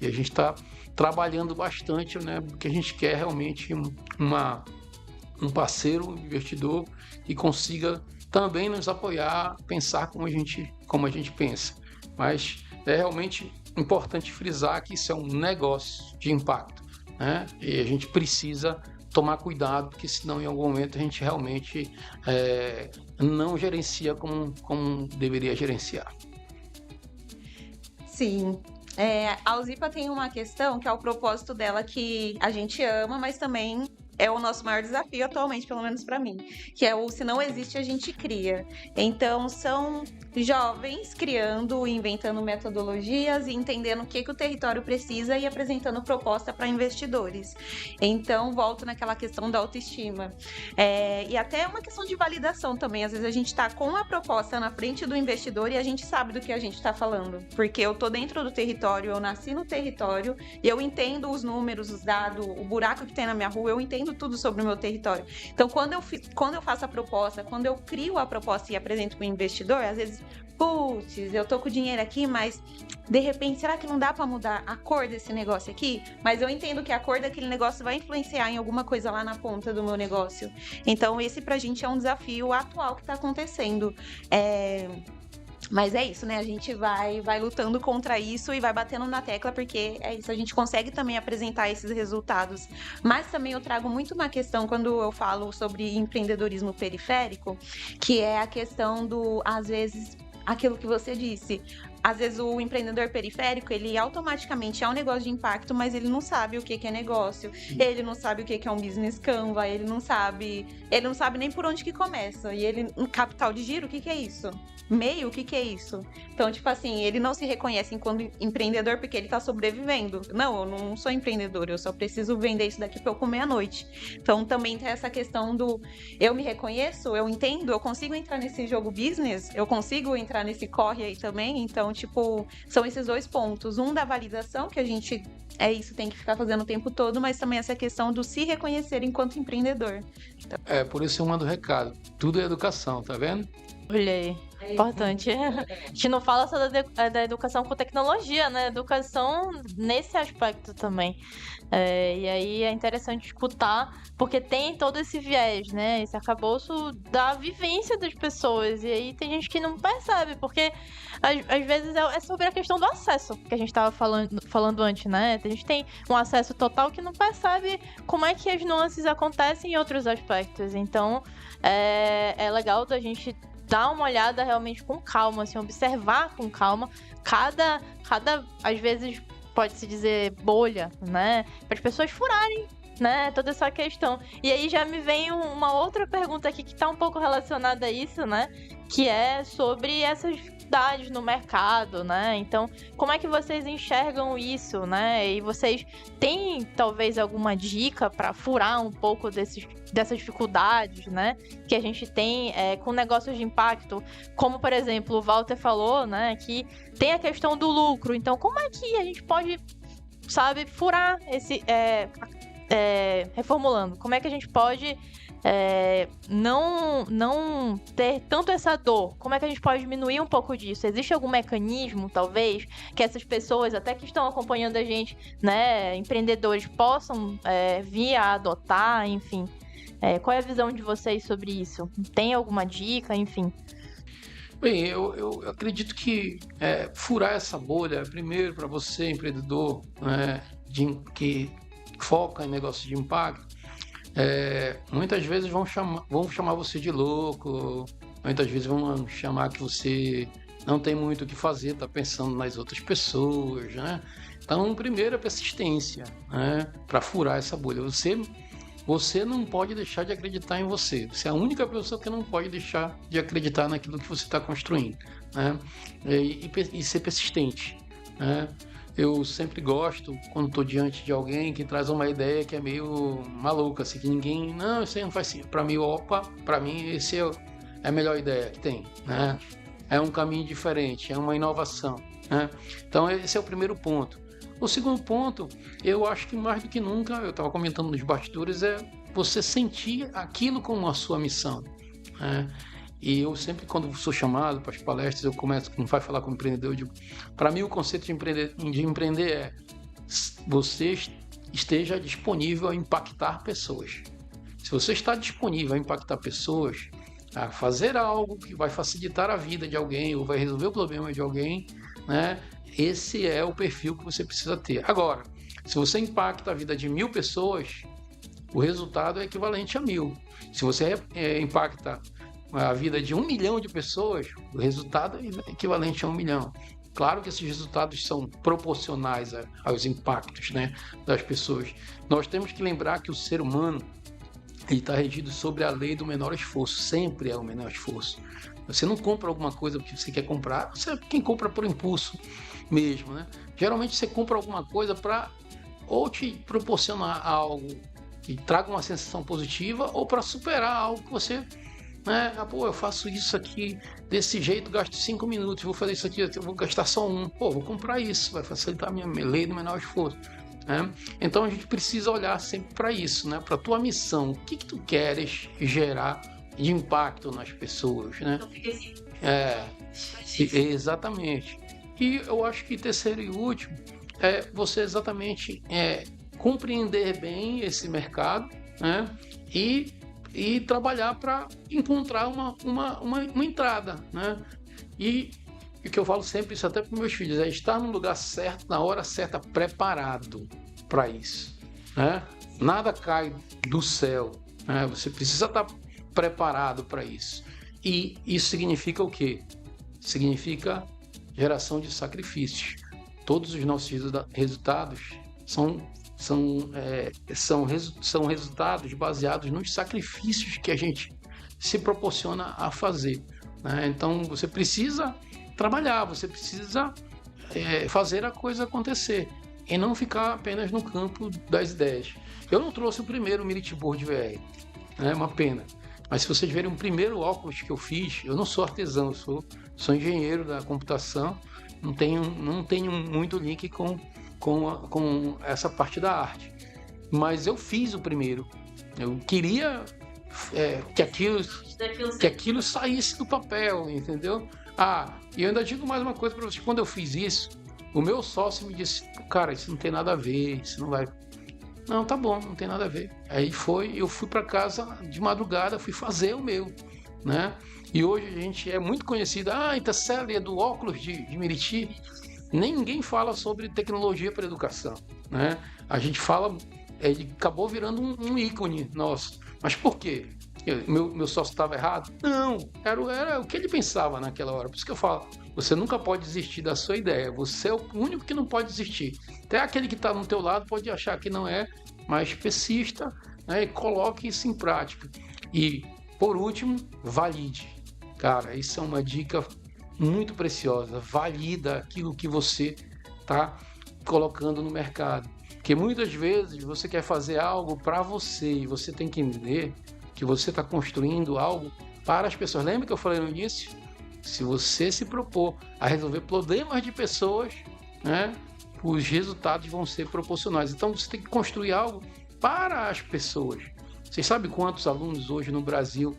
E a gente está trabalhando bastante, né? Porque a gente quer realmente um parceiro, um investidor que consiga também nos apoiar, pensar como a gente pensa. Mas é realmente importante frisar que isso é um negócio de impacto, né? E a gente precisa tomar cuidado, porque senão em algum momento a gente realmente não gerencia como deveria gerenciar. Sim. A Uzipa tem uma questão que é o propósito dela que a gente ama, mas também é o nosso maior desafio atualmente, pelo menos para mim, que é o se não existe, a gente cria. Então, são jovens criando, inventando metodologias e entendendo o que o território precisa e apresentando proposta para investidores. Então, volto naquela questão da autoestima. E até uma questão de validação também. Às vezes a gente está com a proposta na frente do investidor e a gente sabe do que a gente está falando. Porque eu tô dentro do território, eu nasci no território e eu entendo os números, os dados, o buraco que tem na minha rua, eu entendo tudo sobre o meu território. Então, quando eu faço a proposta, quando eu crio a proposta e apresento para o investidor, às vezes, putz, eu tô com o dinheiro aqui, mas de repente, será que não dá para mudar a cor desse negócio aqui? Mas eu entendo que a cor daquele negócio vai influenciar em alguma coisa lá na ponta do meu negócio. Então, esse pra gente é um desafio atual que tá acontecendo. Mas é isso, né? A gente vai lutando contra isso e vai batendo na tecla, porque é isso, a gente consegue também apresentar esses resultados. Mas também eu trago muito uma questão quando eu falo sobre empreendedorismo periférico, que é a questão do, às vezes, aquilo que você disse. Às vezes o empreendedor periférico, ele automaticamente é um negócio de impacto, mas ele não sabe o que é negócio, ele não sabe o que é um business Canva, ele não sabe nem por onde que começa. E ele, um capital de giro, o que é isso? Meio, o que é isso? Então, tipo assim, ele não se reconhece enquanto empreendedor porque ele tá sobrevivendo. Não, eu não sou empreendedor, eu só preciso vender isso daqui pra eu comer à noite. Então, também tem essa questão do eu me reconheço, eu entendo, eu consigo entrar nesse jogo business, eu consigo entrar nesse corre aí também. Então, tipo, são esses dois pontos. Um da validação, que a gente tem que ficar fazendo o tempo todo, mas também essa questão do se reconhecer enquanto empreendedor. Então... Por isso eu mando recado. Tudo é educação, tá vendo? Olhei. Importante. A gente não fala só da educação com tecnologia, né? Educação nesse aspecto também. E aí é interessante escutar, porque tem todo esse viés, né? Esse arcabouço da vivência das pessoas. E aí tem gente que não percebe, porque às vezes é sobre a questão do acesso, que a gente estava falando antes, né? A gente tem um acesso total que não percebe como é que as nuances acontecem em outros aspectos. Então, é legal da gente dar uma olhada realmente com calma, assim, observar com calma cada às vezes pode-se dizer bolha, né, para as pessoas furarem, né, toda essa questão. E aí já me vem uma outra pergunta aqui que tá um pouco relacionada a isso, né, que é sobre essas dificuldades no mercado, né, então como é que vocês enxergam isso, né, e vocês têm talvez alguma dica para furar um pouco dessas dificuldades, né, que a gente tem com negócios de impacto, como, por exemplo, o Walter falou, né, que tem a questão do lucro. Então, como é que a gente pode, sabe, furar esse... reformulando, como é que a gente pode não ter tanto essa dor? Como é que a gente pode diminuir um pouco disso? Existe algum mecanismo, talvez, que essas pessoas, até que estão acompanhando a gente, né, empreendedores, possam vir a adotar, enfim? Qual é a visão de vocês sobre isso? Tem alguma dica, enfim? Bem, eu acredito que furar essa bolha, primeiro para você, empreendedor, né, que foca em negócio de impacto, muitas vezes vão chamar você de louco, muitas vezes vão chamar que você não tem muito o que fazer, está pensando nas outras pessoas, né? Então, primeiro, a persistência, né, para furar essa bolha. Você não pode deixar de acreditar em você. Você é a única pessoa que não pode deixar de acreditar naquilo que você está construindo, né? E ser persistente, né? Eu sempre gosto, quando estou diante de alguém que traz uma ideia que é meio maluca, assim, que ninguém, não, isso aí não faz sentido. Para mim, para mim, esse é a melhor ideia que tem, né? É um caminho diferente, é uma inovação, né? Então, esse é o primeiro ponto. O segundo ponto, eu acho que mais do que nunca, eu estava comentando nos bastidores, é você sentir aquilo como a sua missão, né? E eu sempre, quando sou chamado para as palestras, eu começo, quando vai falar com o empreendedor, eu digo, para mim o conceito de empreender é você esteja disponível a impactar pessoas. Se você está disponível a impactar pessoas, a fazer algo que vai facilitar a vida de alguém ou vai resolver o problema de alguém, né? Esse é o perfil que você precisa ter. Agora, se você impacta a vida de 1.000 pessoas, o resultado é equivalente a 1.000. Se você impacta a vida de 1 milhão de pessoas, o resultado é equivalente a 1 milhão. Claro que esses resultados são proporcionais aos impactos, né, das pessoas. Nós temos que lembrar que o ser humano está regido sobre a lei do menor esforço, sempre é o menor esforço. Você não compra alguma coisa porque você quer comprar, você é quem compra por impulso mesmo, né? Geralmente você compra alguma coisa para ou te proporcionar algo que traga uma sensação positiva ou para superar algo que você, né? Pô, eu faço isso aqui desse jeito, gasto 5 minutos, vou fazer isso aqui, eu vou gastar só 1. Pô, vou comprar isso, vai facilitar a minha lei do menor esforço, né? Então a gente precisa olhar sempre para isso, né? Para a tua missão, o que tu queres gerar de impacto nas pessoas, né? Exatamente. E eu acho que terceiro e último é você exatamente compreender bem esse mercado, né? E trabalhar para encontrar uma entrada, né? E o que eu falo sempre, isso até para meus filhos, é estar no lugar certo, na hora certa, preparado para isso, né? Nada cai do céu, né? Você precisa estar preparado para isso. E isso significa o quê? Significa geração de sacrifícios. Todos os nossos resultados são resultados baseados nos sacrifícios que a gente se proporciona a fazer, né? Então você precisa trabalhar, você precisa fazer a coisa acontecer e não ficar apenas no campo das ideias. Eu não trouxe o primeiro Miriti Board VR, né? Uma pena. Mas se vocês verem o primeiro óculos que eu fiz, eu não sou artesão, eu sou engenheiro da computação, não tenho muito link com essa parte da arte. Mas eu fiz o primeiro. Eu queria que aquilo saísse do papel, entendeu? E eu ainda digo mais uma coisa para vocês. Quando eu fiz isso, o meu sócio me disse, cara, isso não tem nada a ver, isso não vai... Não, tá bom, não tem nada a ver. Aí eu fui para casa de madrugada, fui fazer o meu, né? E hoje a gente é muito conhecido, Intercelli é do óculos de Miriti. Ninguém fala sobre tecnologia para educação, né? A gente fala, ele acabou virando um ícone nosso. Mas por quê? Meu sócio estava errado? Não, era o que ele pensava naquela hora. Por isso que eu falo, você nunca pode desistir da sua ideia. Você é o único que não pode desistir. Até aquele que está no teu lado pode achar que não é, mas persista, né, e coloque isso em prática. E, por último, valide. Cara, isso é uma dica muito preciosa. Valida aquilo que você está colocando no mercado. Porque muitas vezes você quer fazer algo para você e você tem que entender que você está construindo algo para as pessoas. Lembra que eu falei no início? Se você se propor a resolver problemas de pessoas, né, os resultados vão ser proporcionais. Então você tem que construir algo para as pessoas. Vocês sabem quantos alunos hoje no Brasil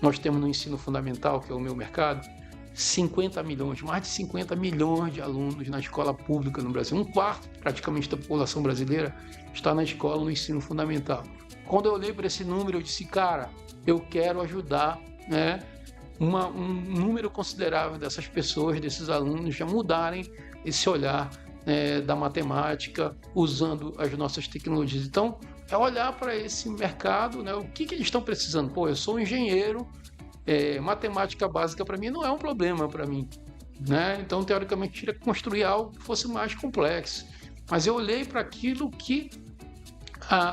nós temos no ensino fundamental, que é o meu mercado? 50 milhões, mais de 50 milhões de alunos na escola pública no Brasil. 1/4 praticamente da população brasileira está na escola, no ensino fundamental. Quando eu olhei para esse número, eu disse, cara, eu quero ajudar, né, um número considerável dessas pessoas, desses alunos, a mudarem esse olhar, da matemática usando as nossas tecnologias. Então, é olhar para esse mercado, né, o que eles estão precisando. Pô, eu sou um engenheiro, matemática básica para mim não é um problema para mim, né? Então, teoricamente, eu queria construir algo que fosse mais complexo. Mas eu olhei para aquilo que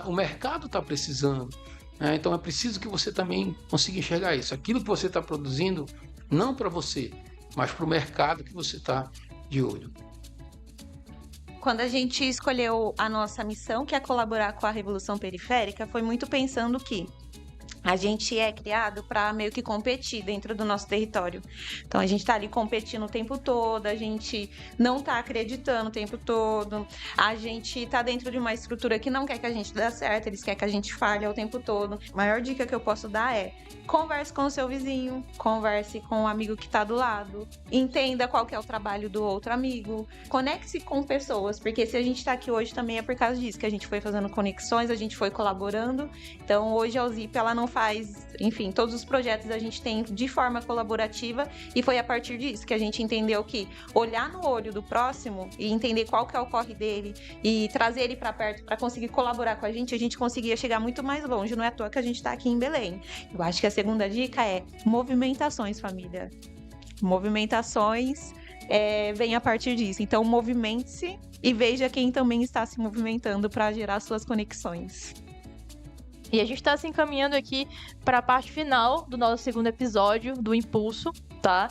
o mercado está precisando. Então é preciso que você também consiga enxergar isso. Aquilo que você está produzindo, não para você, mas para o mercado que você está de olho. quando a gente escolheu a nossa missão, que é colaborar com a Revolução Periférica, foi muito pensando que a gente é criado para meio que competir dentro do nosso território. Então a gente tá ali competindo o tempo todo, a gente não tá acreditando o tempo todo, a gente tá dentro de uma estrutura que não quer que a gente dê certo, eles querem que a gente falhe o tempo todo. A maior dica que eu posso dar é: converse com o seu vizinho, converse com o amigo que tá do lado, entenda qual que é o trabalho do outro amigo, conecte-se com pessoas, porque se a gente tá aqui hoje também é por causa disso, que a gente foi fazendo conexões, a gente foi colaborando. Então hoje a USIP, ela não faz, enfim, todos os projetos a gente tem de forma colaborativa, e foi a partir disso que a gente entendeu que olhar no olho do próximo e entender qual que é o corre dele e trazer ele para perto para conseguir colaborar com a gente conseguia chegar muito mais longe. Não é à toa que a gente tá aqui em Belém. Eu acho que a segunda dica é movimentações, família. Movimentações vem a partir disso. Então movimente-se e veja quem também está se movimentando para gerar suas conexões. E a gente está se encaminhando aqui para a parte final do nosso segundo episódio do Impulso, tá?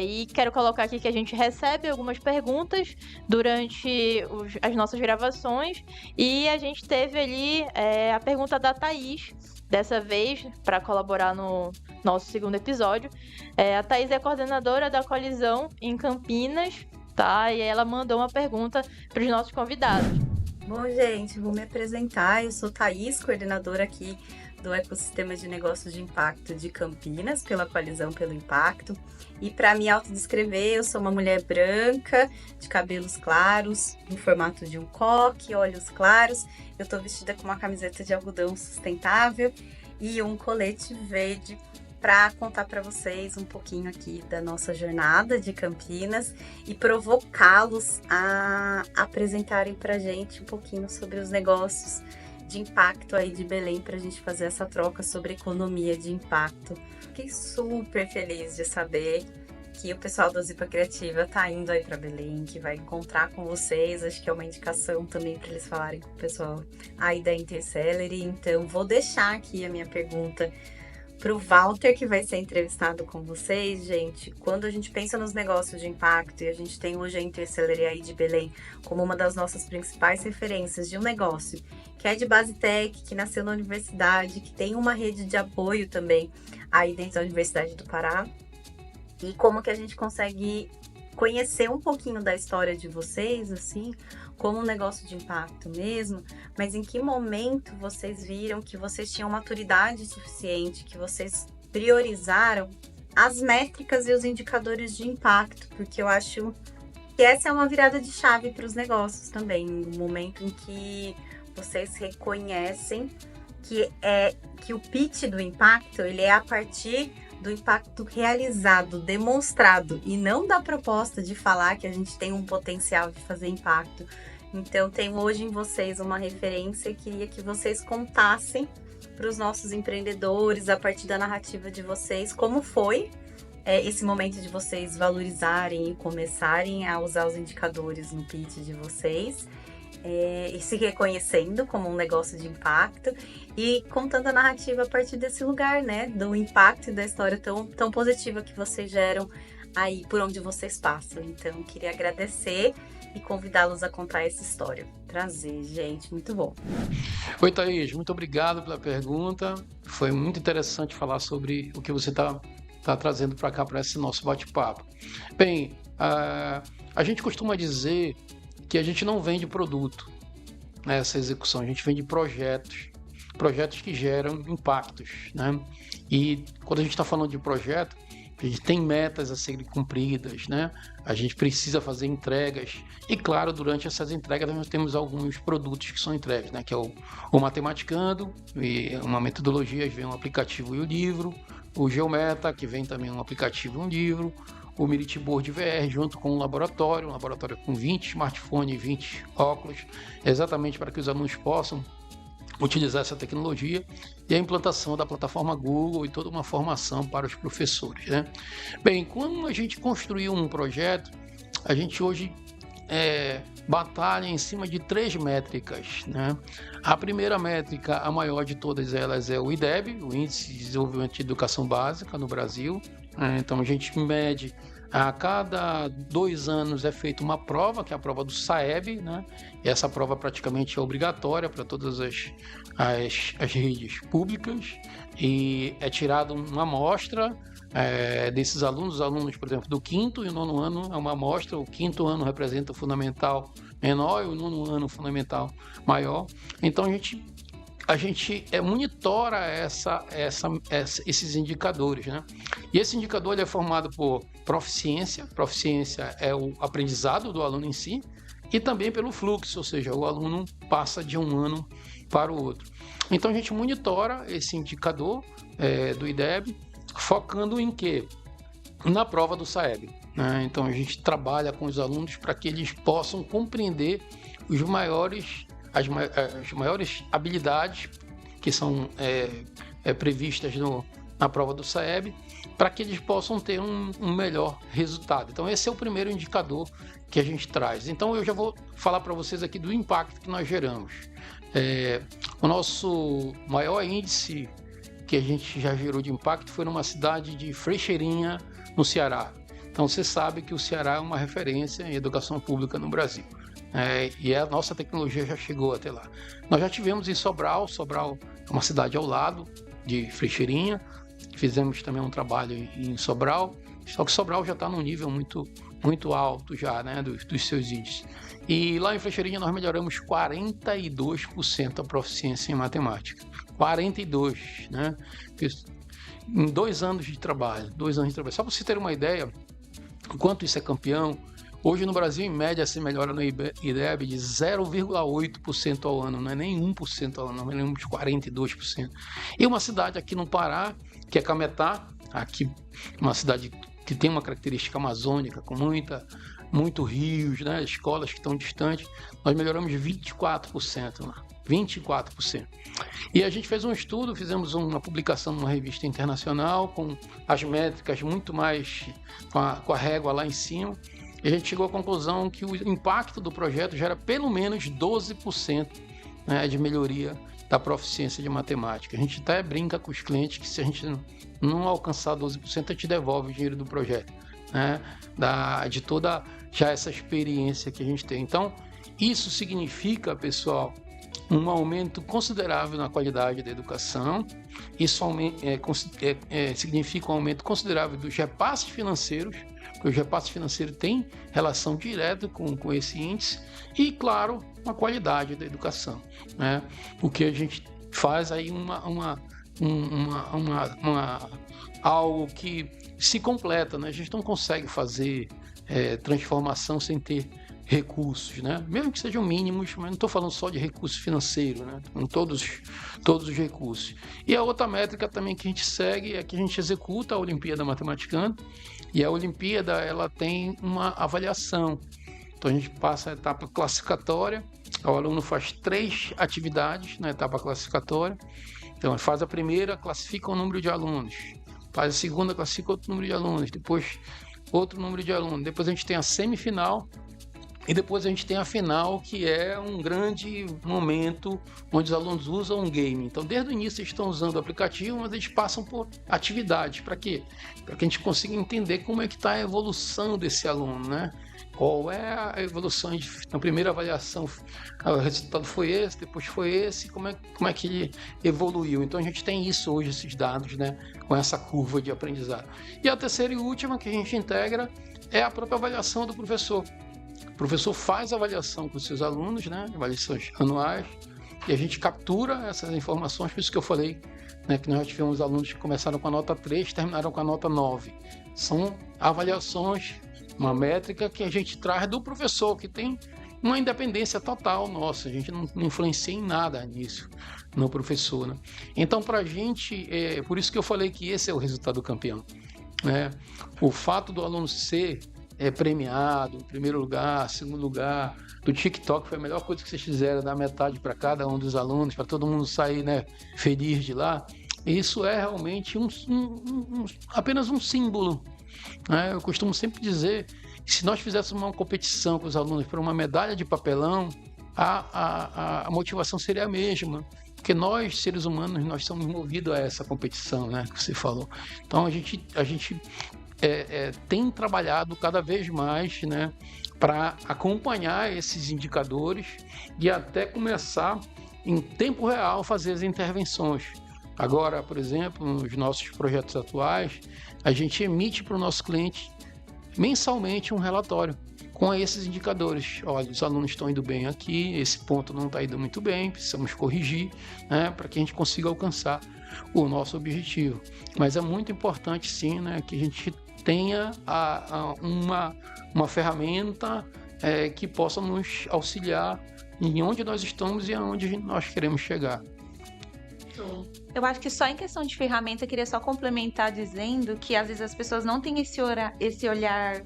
E quero colocar aqui que a gente recebe algumas perguntas durante as nossas gravações, e a gente teve ali a pergunta da Thaís, dessa vez, para colaborar no nosso segundo episódio. A Thaís é coordenadora da Colisão em Campinas, tá? E ela mandou uma pergunta para os nossos convidados. Bom, gente, vou me apresentar. Eu sou Thaís, coordenadora aqui do Ecossistema de Negócios de Impacto de Campinas, pela Coalizão pelo Impacto. E para me autodescrever, eu sou uma mulher branca, de cabelos claros, no formato de um coque, olhos claros. Eu estou vestida com uma camiseta de algodão sustentável e um colete verde, para contar para vocês um pouquinho aqui da nossa jornada de Campinas e provocá-los a apresentarem para a gente um pouquinho sobre os negócios de impacto aí de Belém, para a gente fazer essa troca sobre economia de impacto. Fiquei super feliz de saber que o pessoal do Zipa Criativa está indo aí para Belém, que vai encontrar com vocês. Acho que é uma indicação também para eles falarem com o pessoal aí da Intercelery. Então vou deixar aqui a minha pergunta para o Walter, que vai ser entrevistado com vocês. Gente, quando a gente pensa nos negócios de impacto, e a gente tem hoje a Intercelery aí de Belém como uma das nossas principais referências de um negócio que é de base tech, que nasceu na universidade, que tem uma rede de apoio também aí dentro da Universidade do Pará, e como que a gente consegue conhecer um pouquinho da história de vocês, assim, como um negócio de impacto mesmo, mas em que momento vocês viram que vocês tinham maturidade suficiente, que vocês priorizaram as métricas e os indicadores de impacto, porque eu acho que essa é uma virada de chave para os negócios também, no momento em que vocês reconhecem que o pitch do impacto, ele é a partir do impacto realizado, demonstrado, e não da proposta de falar que a gente tem um potencial de fazer impacto. Então, tenho hoje em vocês uma referência e queria que vocês contassem para os nossos empreendedores, a partir da narrativa de vocês, como foi esse momento de vocês valorizarem e começarem a usar os indicadores no pitch de vocês, e se reconhecendo como um negócio de impacto e contando a narrativa a partir desse lugar, né, do impacto e da história tão positiva que vocês geram aí por onde vocês passam. Então, queria agradecer e convidá-los a contar essa história. Prazer, gente, muito bom. Oi, Thaís, muito obrigado pela pergunta. Foi muito interessante falar sobre o que você está trazendo para cá, para esse nosso bate-papo. Bem, a gente costuma dizer que a gente não vende produto nessa execução, a gente vende projetos que geram impactos, né? E quando a gente está falando de projeto, a gente tem metas a serem cumpridas, né? A gente precisa fazer entregas e, claro, durante essas entregas nós temos alguns produtos que são entregues, né? Que é o Matematicando, e uma metodologia, vem um aplicativo e o livro, o Geometa, que vem também um aplicativo e um livro, o Merit Board VR, junto com um laboratório com 20 smartphones e 20 óculos, exatamente para que os alunos possam utilizar essa tecnologia, e a implantação da plataforma Google e toda uma formação para os professores, né? Bem, quando a gente construiu um projeto, a gente hoje batalha em cima de 3 métricas, né? A primeira métrica, a maior de todas elas, é o IDEB, o Índice de Desenvolvimento de Educação Básica no Brasil. Então a gente mede A cada 2 anos é feita uma prova, que é a prova do SAEB, né? E essa prova praticamente é obrigatória para todas as redes públicas, e é tirada uma amostra desses alunos. Os alunos, por exemplo, do 5º e o 9º ano é uma amostra. O 5º ano representa o fundamental menor e o 9º ano o fundamental maior. Então a gente monitora esses indicadores, né? E esse indicador ele é formado por proficiência. Proficiência é o aprendizado do aluno em si, e também pelo fluxo, ou seja, o aluno passa de um ano para o outro. Então a gente monitora esse indicador do IDEB, focando em quê? Na prova do SAEB, né? Então a gente trabalha com os alunos para que eles possam compreender as maiores habilidades que são previstas na prova do SAEB, para que eles possam ter um melhor resultado. Então esse é o primeiro indicador que a gente traz. Então eu já vou falar para vocês aqui do impacto que nós geramos. O nosso maior índice que a gente já gerou de impacto foi numa cidade de Frecheirinha, no Ceará. Então você sabe que o Ceará é uma referência em educação pública no Brasil. E a nossa tecnologia já chegou até lá. Nós já tivemos em Sobral. Sobral é uma cidade ao lado de Frecheirinha. Fizemos também um trabalho em Sobral, só que Sobral já está num nível muito alto já, né, dos seus índices. E lá em Frecheirinha nós melhoramos 42% a proficiência em matemática. 42%, né? Em 2 anos de trabalho. Só para você ter uma ideia, o quanto isso é campeão, hoje no Brasil, em média, se melhora no IDEB de 0,8% ao ano, não é nem 1% ao ano, não é nem 42%. E uma cidade aqui no Pará, que é Cametá, aqui uma cidade que tem uma característica amazônica, com muito rios, né, escolas que estão distantes, nós melhoramos 24% lá. 24%. E a gente fez um estudo, fizemos uma publicação numa revista internacional, com as métricas muito mais com a régua lá em cima, e a gente chegou à conclusão que o impacto do projeto gera pelo menos 12%, né, de melhoria da proficiência de matemática. A gente até brinca com os clientes que se a gente não alcançar 12%, a gente devolve o dinheiro do projeto, né, de toda já essa experiência que a gente tem. Então, isso significa, pessoal, um aumento considerável na qualidade da educação. Isso significa um aumento considerável dos repasses financeiros, porque os repasses financeiros têm relação direta com esse índice, e, claro, a qualidade da educação, né? O que a gente faz aí algo que se completa, né? A gente não consegue fazer transformação sem ter recursos, né? Mesmo que sejam mínimos, mas não estou falando só de recurso financeiro, né? Com todos os recursos. E a outra métrica também que a gente segue é que a gente executa a Olimpíada Matematicana, e a Olimpíada ela tem uma avaliação. Então a gente passa a etapa classificatória, o aluno faz 3 atividades na etapa classificatória. Então faz a primeira, classifica o número de alunos, faz a segunda, classifica outro número de alunos, depois outro número de alunos, depois a gente tem a semifinal, e depois a gente tem a final, que é um grande momento onde os alunos usam um game. Então, desde o início eles estão usando o aplicativo, mas eles passam por atividades. Para quê? Para que a gente consiga entender como é que está a evolução desse aluno, né? Qual é a evolução? Na primeira avaliação, o resultado foi esse, depois foi esse, como é que ele evoluiu. Então, a gente tem isso hoje, esses dados, né? Com essa curva de aprendizado. E a terceira e última que a gente integra é a própria avaliação do professor. O professor faz avaliação com os seus alunos, né, avaliações anuais, e a gente captura essas informações. Por isso que eu falei, né, que nós já tivemos alunos que começaram com a nota 3 e terminaram com a nota 9. São avaliações, uma métrica que a gente traz do professor, que tem uma independência total nossa. A gente não influencia em nada nisso, no professor, né? Então, para a gente, por isso que eu falei que esse é o resultado do campeão, né? O fato do aluno ser premiado, primeiro lugar, segundo lugar, do TikTok foi a melhor coisa que vocês fizeram, dar metade para cada um dos alunos, para todo mundo sair, né, feliz de lá. Isso é realmente apenas um símbolo, né? Eu costumo sempre dizer que se nós fizéssemos uma competição com os alunos por uma medalha de papelão, a motivação seria a mesma, porque nós, seres humanos, nós somos movidos a essa competição, né, que você falou. Então a gente tem trabalhado cada vez mais, né, para acompanhar esses indicadores e até começar em tempo real fazer as intervenções. Agora, por exemplo, nos nossos projetos atuais, a gente emite para o nosso cliente mensalmente um relatório com esses indicadores. Olha, os alunos estão indo bem aqui, esse ponto não está indo muito bem, precisamos corrigir, né, para que a gente consiga alcançar o nosso objetivo. Mas é muito importante, sim, né, que a gente tenha uma ferramenta que possa nos auxiliar em onde nós estamos e aonde nós queremos chegar. Eu acho que só em questão de ferramenta, eu queria só complementar dizendo que às vezes as pessoas não têm esse olhar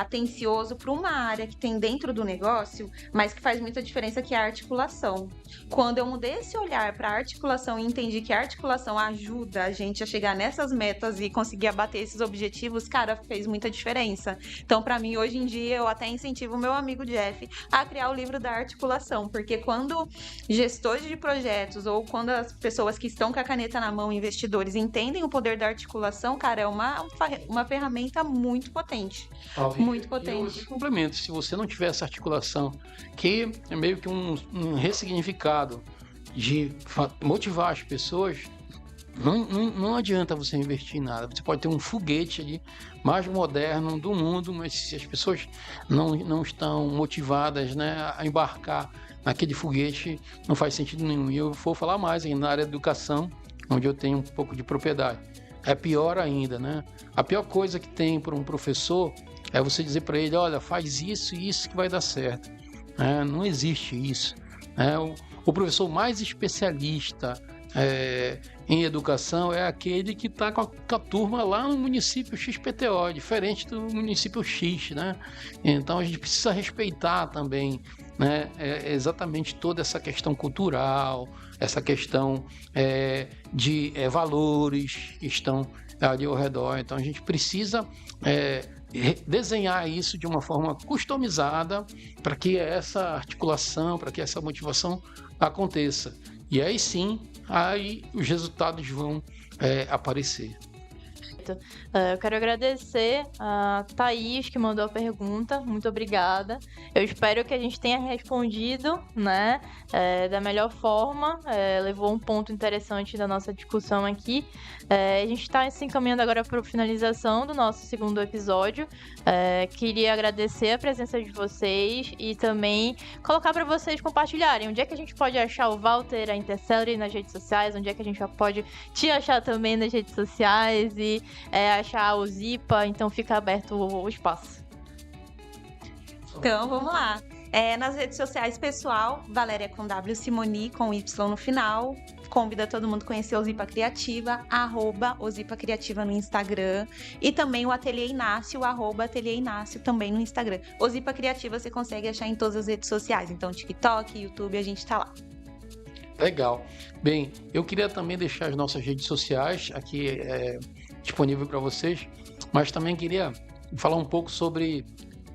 atencioso para uma área que tem dentro do negócio, mas que faz muita diferença, que é a articulação. Quando eu mudei esse olhar para a articulação e entendi que a articulação ajuda a gente a chegar nessas metas e conseguir abater esses objetivos, cara, fez muita diferença. Então, para mim, hoje em dia, eu até incentivo o meu amigo Jeff a criar o livro da articulação, porque quando gestores de projetos ou quando as pessoas que estão com a caneta na mão, investidores, entendem o poder da articulação, cara, é uma ferramenta muito potente. Muito potente. E complemento, se você não tiver essa articulação, que é meio que um ressignificado de motivar as pessoas, não adianta você investir em nada. Você pode ter um foguete ali mais moderno do mundo, mas se as pessoas não estão motivadas, né, a embarcar naquele foguete, não faz sentido nenhum. E eu vou falar mais ainda na área de educação, onde eu tenho um pouco de propriedade. É pior ainda, né? A pior coisa que tem para um professor é você dizer para ele, olha, faz isso e isso que vai dar certo. Não existe isso. O professor mais especialista em educação é aquele que está com a turma lá no município XPTO, diferente do município X, né? Então a gente precisa respeitar também, né, exatamente toda essa questão cultural, essa questão de valores que estão ali ao redor. Então a gente precisa desenhar isso de uma forma customizada para que essa articulação, para que essa motivação aconteça. E aí sim, aí os resultados vão aparecer. Eu quero agradecer a Thaís, que mandou a pergunta. Muito obrigada. Eu espero que a gente tenha respondido, né, da melhor forma. Levou um ponto interessante da nossa discussão aqui. A gente está se encaminhando agora para a finalização do nosso segundo episódio. Queria agradecer a presença de vocês e também colocar para vocês compartilharem onde é que a gente pode achar o Walter, a Intercelery nas redes sociais, onde é que a gente já pode te achar também nas redes sociais e achar o Zipa, então fica aberto o espaço. Então, vamos lá. Nas redes sociais, pessoal, Valéria com W, Simoni com Y no final. Convida todo mundo a conhecer o Zipa Criativa, @Zipa Criativa no Instagram. E também o Ateliê Inácio, @Ateliê Inácio também no Instagram. O Zipa Criativa você consegue achar em todas as redes sociais. Então, TikTok, YouTube, a gente tá lá. Legal. Bem, eu queria também deixar as nossas redes sociais aqui disponível para vocês, mas também queria falar um pouco sobre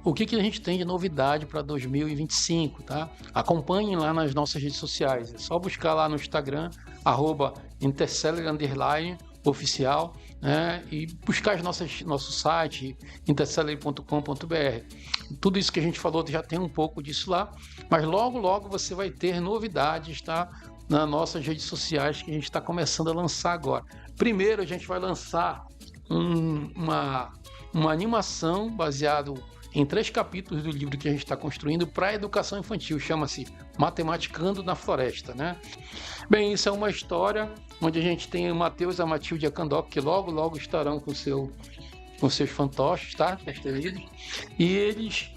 o que a gente tem de novidade para 2025, tá? Acompanhem lá nas nossas redes sociais. É só buscar lá no Instagram, @intercelery_oficial, né? E buscar nosso site, intercelery.com.br. Tudo isso que a gente falou já tem um pouco disso lá, mas logo você vai ter novidades, tá? Nas nossas redes sociais que a gente está começando a lançar agora. Primeiro, a gente vai lançar uma animação baseado em 3 capítulos do livro que a gente está construindo para a educação infantil. Chama-se Matematicando na Floresta, né? Bem, isso é uma história onde a gente tem o Matheus e a Matilde Acandoc, que logo estarão com seus fantoches, tá? E eles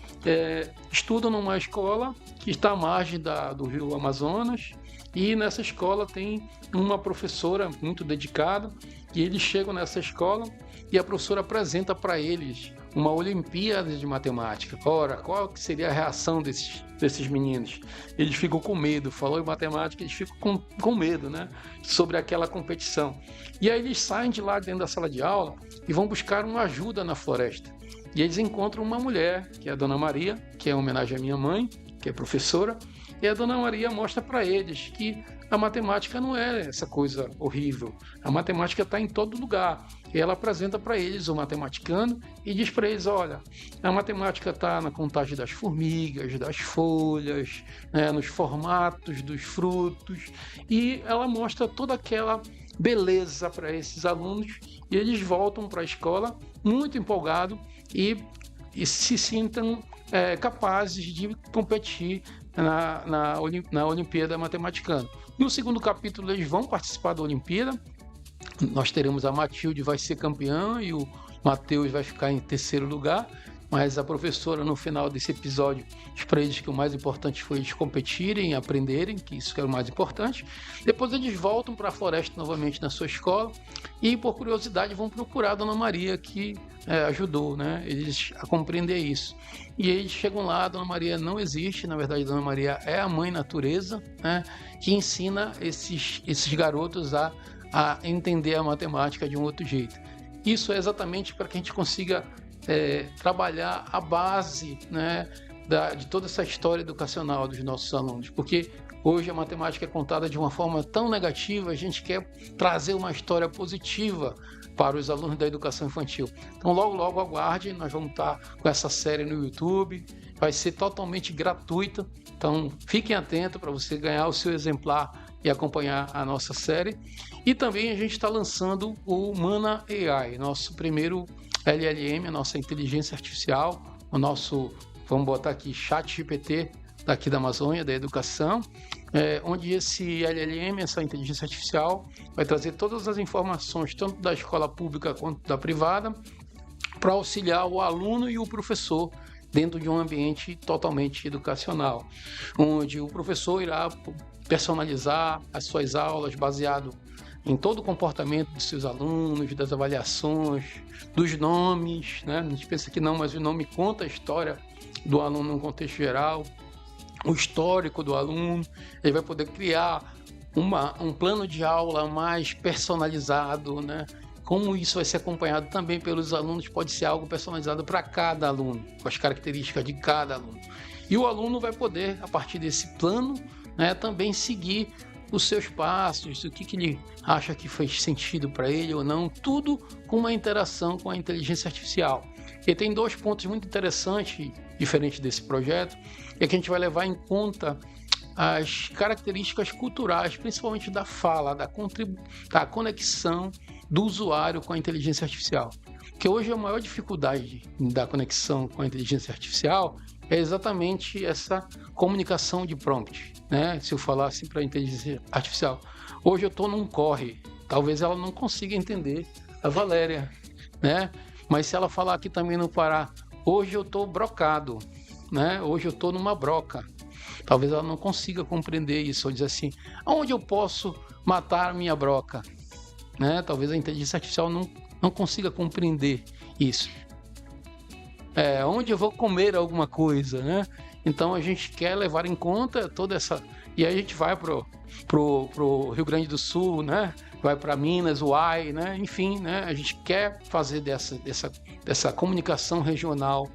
estudam numa escola que está à margem do rio Amazonas. E nessa escola tem uma professora muito dedicada, e eles chegam nessa escola e a professora apresenta para eles uma Olimpíada de Matemática. Ora, qual que seria a reação desses meninos? Eles ficam com medo, falou em matemática, eles ficam com medo, né, sobre aquela competição. E aí eles saem de lá dentro da sala de aula e vão buscar uma ajuda na floresta. E eles encontram uma mulher, que é a Dona Maria, que é em homenagem à minha mãe, que é professora. E a Dona Maria mostra para eles que a matemática não é essa coisa horrível. A matemática está em todo lugar. E ela apresenta para eles o matematicano e diz para eles, olha, a matemática está na contagem das formigas, das folhas, né, nos formatos dos frutos, e ela mostra toda aquela beleza para esses alunos, e eles voltam para a escola muito empolgados e se sintam capazes de competir na Olimpíada Matematicana. No segundo capítulo, eles vão participar da Olimpíada. Nós teremos a Matilde vai ser campeã e o Matheus vai ficar em terceiro lugar, mas a professora, no final desse episódio, diz para eles que o mais importante foi eles competirem e aprenderem, que isso que era o mais importante. Depois eles voltam para a floresta novamente na sua escola e, por curiosidade, vão procurar a Dona Maria, que ajudou, né, eles a compreender isso. E eles chegam lá, a Dona Maria não existe, na verdade a Dona Maria é a mãe natureza, né, que ensina esses garotos a entender a matemática de um outro jeito. Isso é exatamente para que a gente consiga trabalhar a base, né, de toda essa história educacional dos nossos alunos, porque hoje a matemática é contada de uma forma tão negativa, a gente quer trazer uma história positiva para os alunos da educação infantil. Então logo aguarde, nós vamos estar com essa série no YouTube, vai ser totalmente gratuita, então fiquem atentos para você ganhar o seu exemplar e acompanhar a nossa série. E também a gente está lançando o Mana AI, nosso primeiro LLM, a nossa inteligência artificial, o nosso, vamos botar aqui, ChatGPT daqui da Amazônia, da educação, onde esse LLM, essa inteligência artificial, vai trazer todas as informações, tanto da escola pública quanto da privada, para auxiliar o aluno e o professor dentro de um ambiente totalmente educacional, onde o professor irá personalizar as suas aulas baseado em todo o comportamento dos seus alunos, das avaliações, dos nomes, né? A gente pensa que não, mas o nome conta a história do aluno num contexto geral, o histórico do aluno. Ele vai poder criar um plano de aula mais personalizado, né? Como isso vai ser acompanhado também pelos alunos, pode ser algo personalizado para cada aluno, com as características de cada aluno. E o aluno vai poder, a partir desse plano, né, também seguir os seus passos, o que ele acha que fez sentido para ele ou não, tudo com uma interação com a inteligência artificial. E tem dois pontos muito interessantes, diferente desse projeto, é que a gente vai levar em conta as características culturais, principalmente da fala, da conexão do usuário com a inteligência artificial. Porque hoje a maior dificuldade da conexão com a inteligência artificial é exatamente essa comunicação de prompt, né? Se eu falar assim para a inteligência artificial, hoje eu estou num corre, talvez ela não consiga entender a Valéria, né? Mas se ela falar aqui também no Pará, hoje eu estou brocado, né? Hoje eu estou numa broca, talvez ela não consiga compreender isso, ou dizer assim, aonde eu posso matar a minha broca, né? Talvez a inteligência artificial não consiga compreender isso. Onde eu vou comer alguma coisa, né? Então a gente quer levar em conta toda essa... E aí a gente vai pro Rio Grande do Sul, né? Vai para Minas, Uai, né? Enfim, né? A gente quer fazer dessa comunicação regional,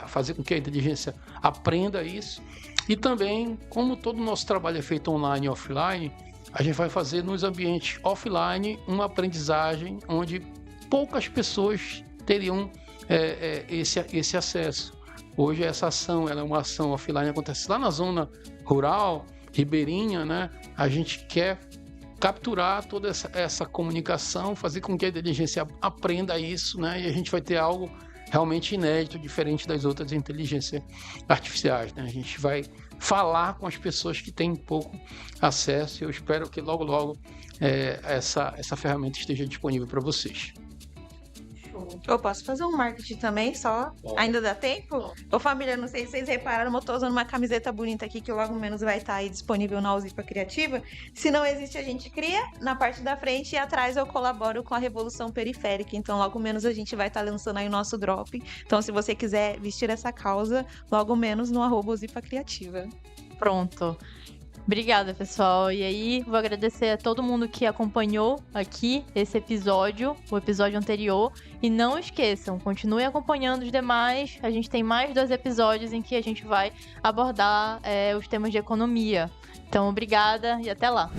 fazer com que a inteligência aprenda isso. E também, como todo o nosso trabalho é feito online e offline, a gente vai fazer nos ambientes offline uma aprendizagem onde poucas pessoas teriam esse acesso. Hoje essa ação, ela é uma ação offline, acontece lá na zona rural, ribeirinha, né? A gente quer capturar toda essa comunicação, fazer com que a inteligência aprenda isso, né? E a gente vai ter algo realmente inédito, diferente das outras inteligências artificiais, né? A gente vai falar com as pessoas que têm pouco acesso e eu espero que logo essa ferramenta esteja disponível para vocês. Eu posso fazer um marketing também, só? Ainda dá tempo? Ô família, não sei se vocês repararam, eu tô usando uma camiseta bonita aqui que logo menos vai estar aí disponível na Uzipa Criativa. Se não existe, a gente cria na parte da frente e atrás eu colaboro com a Revolução Periférica. Então logo menos a gente vai estar lançando aí o nosso drop. Então se você quiser vestir essa causa, logo menos no @Uzipa Criativa. Pronto. Obrigada, pessoal. E aí, vou agradecer a todo mundo que acompanhou aqui esse episódio, o episódio anterior. E não esqueçam, continuem acompanhando os demais. A gente tem mais 2 episódios em que a gente vai abordar os temas de economia. Então, obrigada e até lá.